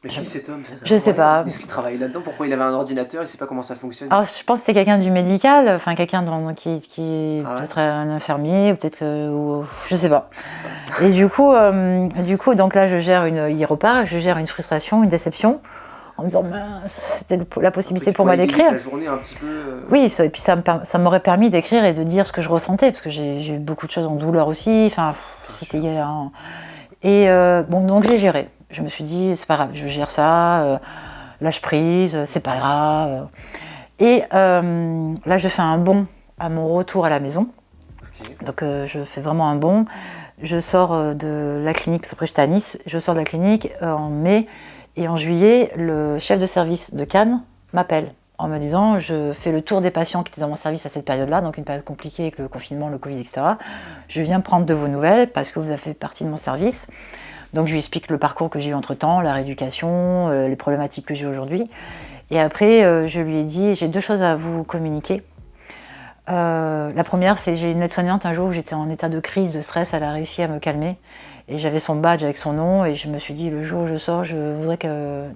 Speaker 2: Mais qui cet homme?
Speaker 1: Je sais pas.
Speaker 2: Est-ce qu'il travaille là-dedans? Pourquoi il avait un ordinateur? Il sait pas comment ça fonctionne?
Speaker 1: Alors, je pense que c'était quelqu'un du médical, enfin, quelqu'un qui
Speaker 2: Ah ouais?
Speaker 1: peut-être un infirmier, peut-être, ou je sais pas. Et du coup, donc là, il repart, je gère une frustration, une déception, en me disant, mince, c'était la possibilité pour moi d'écrire.
Speaker 2: La journée un petit peu.
Speaker 1: Oui, et puis ça m'aurait permis d'écrire et de dire ce que je ressentais, parce que j'ai eu beaucoup de choses en douleur aussi, enfin, c'était galère. Hein. Et bon, donc j'ai géré. Je me suis dit, c'est pas grave, je gère ça, lâche prise, c'est pas grave. Et là, je fais un bond à mon retour à la maison.
Speaker 2: Ok.
Speaker 1: Donc je fais vraiment un bond. Je sors de la clinique, parce qu'après j'étais à Nice, je sors de la clinique en mai, et en juillet, le chef de service de Cannes m'appelle en me disant, je fais le tour des patients qui étaient dans mon service à cette période-là, donc une période compliquée avec le confinement, le Covid, etc. Je viens prendre de vos nouvelles parce que vous avez fait partie de mon service. Donc je lui explique le parcours que j'ai eu entre-temps, la rééducation, les problématiques que j'ai aujourd'hui. Et après, je lui ai dit, j'ai deux choses à vous communiquer. La première, c'est j'ai une aide-soignante un jour où j'étais en état de crise, de stress, elle a réussi à me calmer. Et j'avais son badge avec son nom, et je me suis dit, le jour où je sors, je voudrais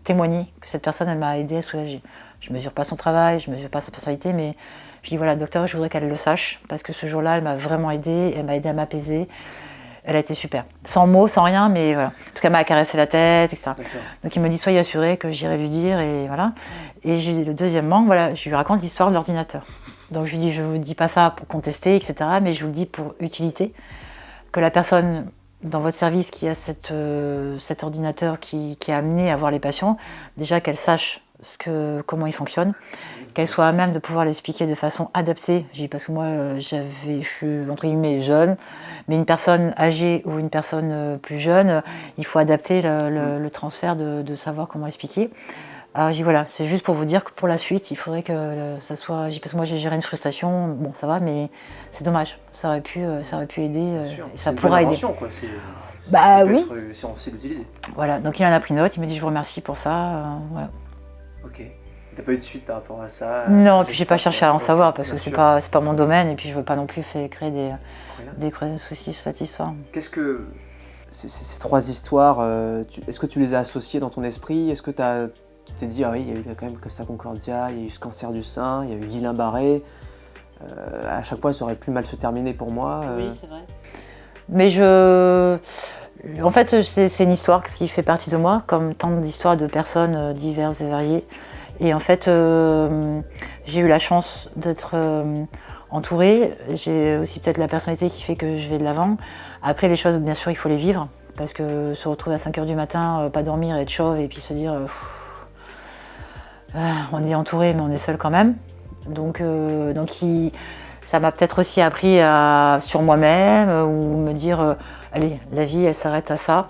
Speaker 1: témoigner que cette personne, elle m'a aidé à soulager. Je ne mesure pas son travail, je ne mesure pas sa personnalité, mais je dis, voilà, docteur, je voudrais qu'elle le sache, parce que ce jour-là, elle m'a vraiment aidée, elle m'a aidé à m'apaiser. Elle a été super. Sans mots, sans rien, mais voilà. Parce qu'elle m'a caressé la tête, etc.
Speaker 2: D'accord.
Speaker 1: Donc il me dit, soyez assuré que j'irai lui dire, et voilà. Et deuxièmement, voilà, je lui raconte l'histoire de l'ordinateur. Donc je lui dis, je ne vous dis pas ça pour contester, etc., mais je vous le dis pour utilité. Que la personne dans votre service qui a cet ordinateur qui est amené à voir les patients, déjà qu'elle sache comment il fonctionne, qu'elle soit à même de pouvoir l'expliquer de façon adaptée. Je dis parce que moi, je suis entre guillemets jeune, mais une personne âgée ou une personne plus jeune, il faut adapter le transfert de savoir comment expliquer. Alors je dis voilà, c'est juste pour vous dire que pour la suite, il faudrait que ça soit. Parce que moi j'ai géré une frustration, bon ça va, mais c'est dommage, ça aurait pu aider, et ça pourra aider.
Speaker 2: Quoi.
Speaker 1: Bah oui.
Speaker 2: Si on sait l'utiliser.
Speaker 1: Voilà, donc il en a pris note, il m'a dit je vous remercie pour ça, voilà.
Speaker 2: Ok. T'as pas eu de suite par rapport à ça?
Speaker 1: Non, et puis j'ai pas cherché à en savoir parce que c'est
Speaker 2: sûr.
Speaker 1: pas mon domaine, et puis je veux pas non plus créer des soucis sur cette histoire.
Speaker 2: Qu'est-ce que ces trois histoires, est-ce que tu les as associées dans ton esprit? Est-ce que tu t'es dit, ah oui, il y a eu quand même Costa Concordia, il y a eu ce cancer du sein, il y a eu Guillain-Barré, à chaque fois ça aurait pu mal se terminer pour moi.
Speaker 1: Oui, c'est vrai. Mais en fait, c'est une histoire qui fait partie de moi, comme tant d'histoires de personnes diverses et variées. Et en fait, j'ai eu la chance d'être entourée. J'ai aussi peut-être la personnalité qui fait que je vais de l'avant. Après, les choses, bien sûr, il faut les vivre. Parce que se retrouver à 5h du matin, pas dormir, être chauve, et puis se dire on est entouré, mais on est seul quand même. Donc ça m'a peut-être aussi appris sur moi-même, ou me dire allez, la vie, elle s'arrête à ça.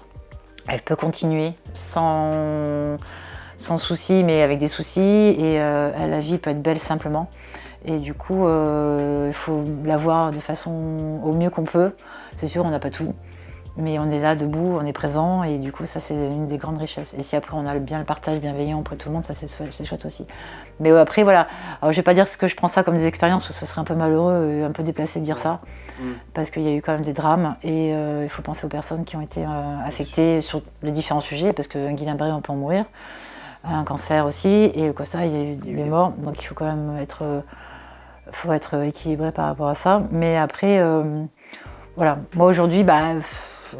Speaker 1: Elle peut continuer sans souci, mais avec des soucis, et la vie peut être belle simplement. Et du coup, il faut la voir de façon au mieux qu'on peut. C'est sûr, on n'a pas tout, mais on est là, debout, on est présent, et du coup, ça, c'est une des grandes richesses. Et si après, on a bien le partage bienveillant auprès de tout le monde, ça, c'est chouette aussi. Mais après, voilà. Alors, je vais pas dire que je prends ça comme des expériences, parce que ce serait un peu malheureux et un peu déplacé de dire ça, parce qu'il y a eu quand même des drames, et il faut penser aux personnes qui ont été affectées sur les différents sujets, parce qu'un Guillain-Barré, on peut en mourir, un cancer aussi, et le Costa, il y a eu des morts, donc il faut quand même être équilibré par rapport à ça. Mais après, voilà, moi aujourd'hui,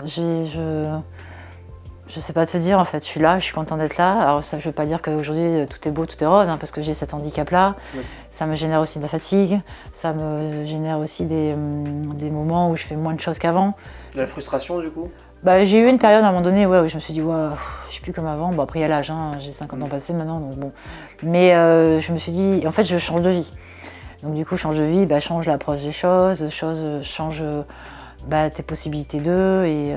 Speaker 1: je sais pas te dire en fait, je suis là, je suis contente d'être là. Alors ça, je veux pas dire qu'aujourd'hui tout est beau, tout est rose, hein, parce que j'ai cet handicap-là. Ça me génère aussi de la fatigue, ça me génère aussi des moments où je fais moins de choses qu'avant.
Speaker 2: De la frustration du coup?
Speaker 1: Bah, j'ai eu une période à un moment donné où je me suis dit, ouais, je suis plus comme avant. Bon, après, il y a l'âge, hein, j'ai 50 ans passés maintenant, donc bon. Mais je me suis dit, en fait, je change de vie. Donc du coup, change de vie, bah, change l'approche des choses, change tes possibilités d'eux, et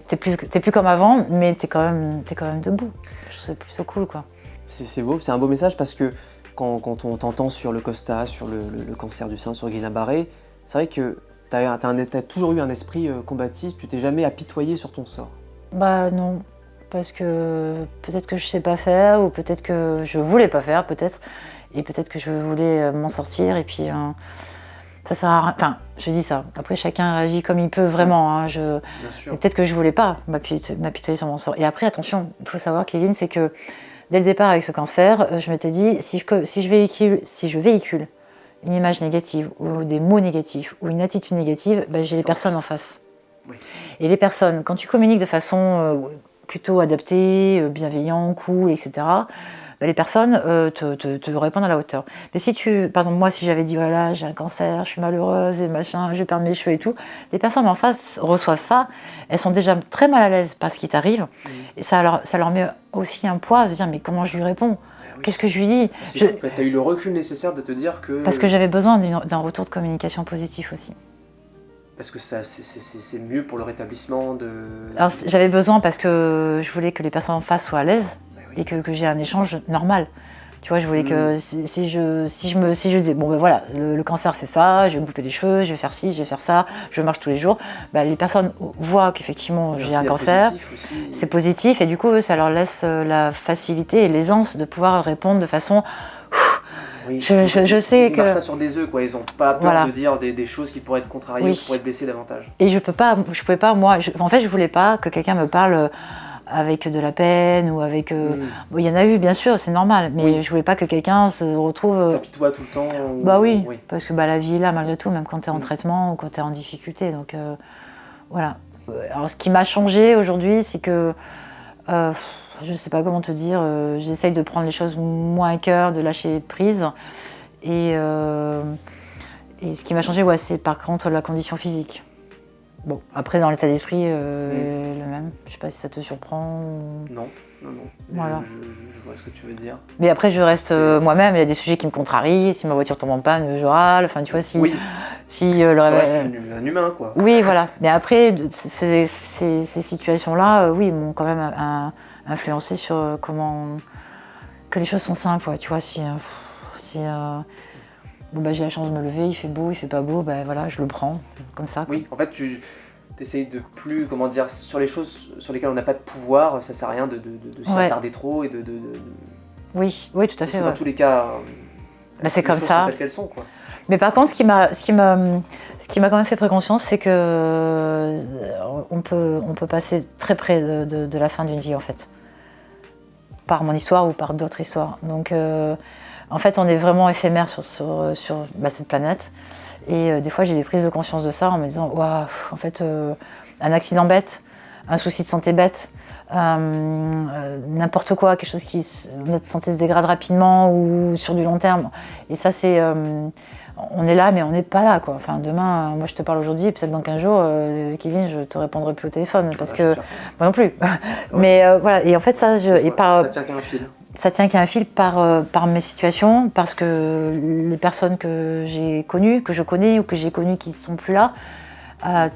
Speaker 1: t'es plus comme avant, mais t'es quand même debout. Je trouve c'est plutôt cool, quoi.
Speaker 2: C'est beau, c'est un beau message parce que quand on t'entend sur le Costa, sur le cancer du sein, sur Guillain-Barré, c'est vrai que t'as toujours eu un esprit combatif, tu t'es jamais apitoyé sur ton sort.
Speaker 1: Bah non, parce que peut-être que je sais pas faire, ou peut-être que je voulais pas faire, peut-être, et peut-être que je voulais m'en sortir, et puis ça sert à rien. Enfin, je dis ça. Après, chacun réagit comme il peut vraiment. Hein.
Speaker 2: Bien sûr.
Speaker 1: Peut-être que je voulais pas m'apitoyer sur mon sort. Et après, attention, il faut savoir, Kevin, c'est que dès le départ avec ce cancer, je m'étais dit, si je véhicule une image négative, ou des mots négatifs, ou une attitude négative, j'ai les personnes en face.
Speaker 2: Oui.
Speaker 1: Et les personnes, quand tu communiques de façon plutôt adaptée, bienveillante, cool, etc., les personnes te répondent à la hauteur. Mais si par exemple, moi, si j'avais dit, voilà, j'ai un cancer, je suis malheureuse, et machin, je vais perdre mes cheveux et tout, les personnes en face reçoivent ça, elles sont déjà très mal à l'aise par ce qui t'arrive, et ça leur met aussi un poids à se dire, mais comment je lui réponds ? Oui. Qu'est-ce que je lui dis ?
Speaker 2: C'est fou, tu as eu le recul nécessaire de te dire que...
Speaker 1: Parce que j'avais besoin d'un retour de communication positif aussi.
Speaker 2: Parce que c'est mieux pour le rétablissement de...
Speaker 1: Alors j'avais besoin parce que je voulais que les personnes en face soient à l'aise, et que j'ai un échange normal. Tu vois, je voulais que si je disais, bon ben voilà, le cancer c'est ça, je vais me couper les cheveux, je vais faire ci, je vais faire ça, je marche tous les jours, les personnes voient qu'effectivement j'ai un cancer, c'est positif, et du coup ça leur laisse la facilité et l'aisance de pouvoir répondre de façon...
Speaker 2: Oui,
Speaker 1: je sais que...
Speaker 2: Ils marchent pas sur des œufs, quoi. Ils n'ont pas peur de dire des choses qui pourraient être contrariées, ou qui pourraient être blessées davantage.
Speaker 1: Et je pouvais pas, moi, en fait je voulais pas que quelqu'un me parle avec de la peine, ou avec... Bon, il y en a eu, bien sûr, c'est normal, mais je voulais pas que quelqu'un se retrouve...
Speaker 2: T'apitoie tout le temps ou...
Speaker 1: Bah oui, parce que la vie est là malgré tout, même quand tu es en traitement ou quand tu es en difficulté, donc voilà. Alors ce qui m'a changé aujourd'hui, c'est que... je sais pas comment te dire, j'essaye de prendre les choses moins à cœur, de lâcher prise, et ce qui m'a changé, c'est par contre la condition physique. Bon, après dans l'état d'esprit, le même. Je sais pas si ça te surprend.
Speaker 2: Non.
Speaker 1: Voilà.
Speaker 2: Je vois ce que tu veux dire.
Speaker 1: Mais après, je reste moi-même. Il y a des sujets qui me contrarient. Si ma voiture tombe en panne, je râle. Enfin, tu vois, si le
Speaker 2: reste un humain, quoi.
Speaker 1: Oui, voilà. Mais après, ces situations-là, m'ont quand même influencé sur comment que les choses sont simples. Ouais. Tu vois, si j'ai la chance de me lever, il fait beau, il fait pas beau, voilà, je le prends comme ça. Quoi.
Speaker 2: Oui, en fait, tu essayes de plus, comment dire, sur les choses sur lesquelles on n'a pas de pouvoir, ça sert à rien de s'y attarder trop et de...
Speaker 1: Oui, tout à fait.
Speaker 2: Parce que dans tous les cas,
Speaker 1: c'est comme ça.
Speaker 2: Telles qu'elles sont, quoi.
Speaker 1: Mais par contre, ce qui m'a quand même fait pris conscience, c'est que on peut passer très près de la fin d'une vie, en fait, par mon histoire ou par d'autres histoires. Donc en fait, on est vraiment éphémère sur cette planète. Et des fois, j'ai des prises de conscience de ça en me disant, waouh, en fait, un accident bête, un souci de santé bête, n'importe quoi, quelque chose notre santé se dégrade rapidement ou sur du long terme. Et ça, c'est... on est là, mais on n'est pas là, quoi. Enfin, demain, moi, je te parle aujourd'hui, et peut-être dans 15 jours, Kevin, je te répondrai plus au téléphone, parce que... Moi non plus. Mais voilà, et en fait, ça...
Speaker 2: ça tient qu'à un fil.
Speaker 1: Ça tient qu'à un fil par mes situations, parce que les personnes que j'ai connues, que je connais ou que j'ai connues qui ne sont plus là,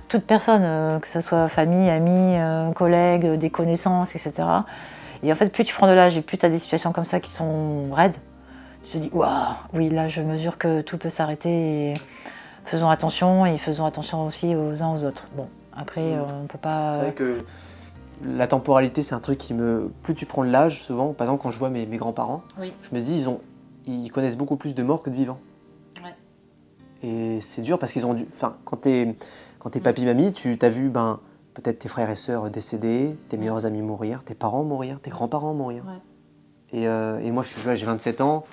Speaker 1: toute personne, que ce soit famille, amis, collègues, des connaissances, etc. Et en fait, plus tu prends de l'âge et plus tu as des situations comme ça qui sont raides, tu te dis, waouh, oui, là je mesure que tout peut s'arrêter, et faisons attention aussi aux uns aux autres. Bon, après, on ne peut pas...
Speaker 2: C'est vrai que la temporalité, c'est un truc qui me... Plus tu prends de l'âge, souvent, par exemple, quand je vois mes grands-parents, je me dis, ils connaissent beaucoup plus de morts que de vivants. Ouais. Et c'est dur parce qu'ils ont dû... Enfin, quand t'es papy-mamie, tu t'as vu peut-être tes frères et sœurs décédés, tes meilleurs amis mourir, tes parents mourir, tes grands-parents mourir. Ouais. Et moi, j'ai 27 ans,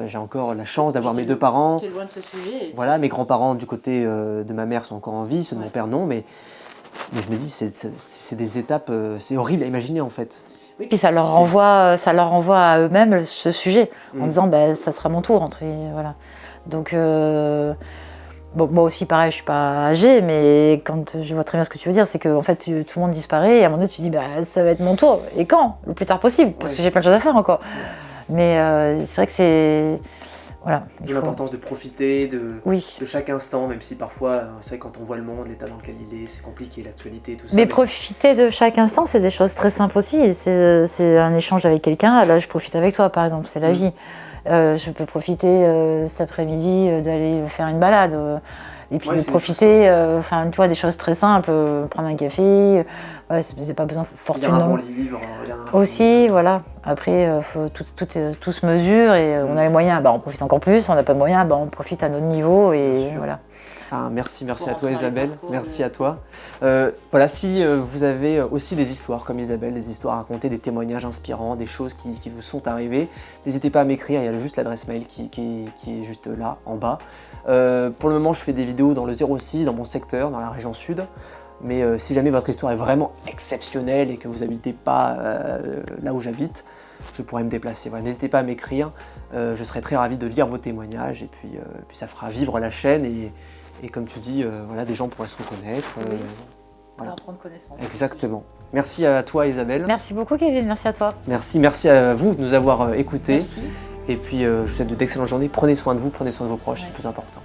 Speaker 2: j'ai encore la chance d'avoir mes 2 parents.
Speaker 1: T'es loin de ce sujet.
Speaker 2: Voilà, mes grands-parents du côté de ma mère sont encore en vie, ceux de mon père non, mais je me dis, c'est des étapes, c'est horrible à imaginer en fait. Oui.
Speaker 1: Puis ça leur renvoie à eux-mêmes ce sujet, en disant bah, ça sera mon tour. Voilà. Donc, bon, moi aussi, pareil, je suis pas âgée, mais quand je vois très bien ce que tu veux dire, c'est qu'en fait, tout le monde disparaît et à un moment donné, tu dis bah, ça va être mon tour. Et quand? Le plus tard possible, parce que j'ai plein de choses à faire encore. Mais c'est vrai que c'est. Voilà.
Speaker 2: L'importance de profiter de
Speaker 1: oui.
Speaker 2: chaque instant, même si parfois, c'est vrai, quand on voit le monde, l'état dans lequel il est, c'est compliqué, l'actualité, tout ça.
Speaker 1: Mais profiter de chaque instant, c'est des choses très simples aussi. C'est un échange avec quelqu'un. Là, je profite avec toi, par exemple, c'est la vie. Je peux profiter cet après-midi d'aller faire une balade. Et puis de profiter, tu vois, des choses très simples, prendre un café, c'est pas besoin fortunément.
Speaker 2: Lire un bon livre,
Speaker 1: aussi, voilà. Après, tout se mesure et on a les moyens, bah, on profite encore plus. On n'a pas de moyens, bah, on profite à notre niveau et voilà.
Speaker 2: Ah, merci à toi Isabelle, merci à toi. Voilà, si vous avez aussi des histoires comme Isabelle, des histoires à raconter, des témoignages inspirants, des choses qui vous sont arrivées, n'hésitez pas à m'écrire, il y a juste l'adresse mail qui est juste là, en bas. Pour le moment, je fais des vidéos dans le 06, dans mon secteur, dans la région sud. Mais si jamais votre histoire est vraiment exceptionnelle et que vous n'habitez pas là où j'habite, je pourrais me déplacer. Voilà, n'hésitez pas à m'écrire, je serai très ravi de lire vos témoignages et puis ça fera vivre la chaîne et comme tu dis, voilà, des gens pourraient se reconnaître.
Speaker 1: Voilà. Prendre connaissance.
Speaker 2: Exactement. Merci à toi Isabelle.
Speaker 1: Merci beaucoup Kevin, merci à toi.
Speaker 2: Merci à vous de nous avoir écoutés.
Speaker 1: Merci.
Speaker 2: Et puis je vous souhaite d'excellentes journées, prenez soin de vous, prenez soin de vos proches, c'est le plus important.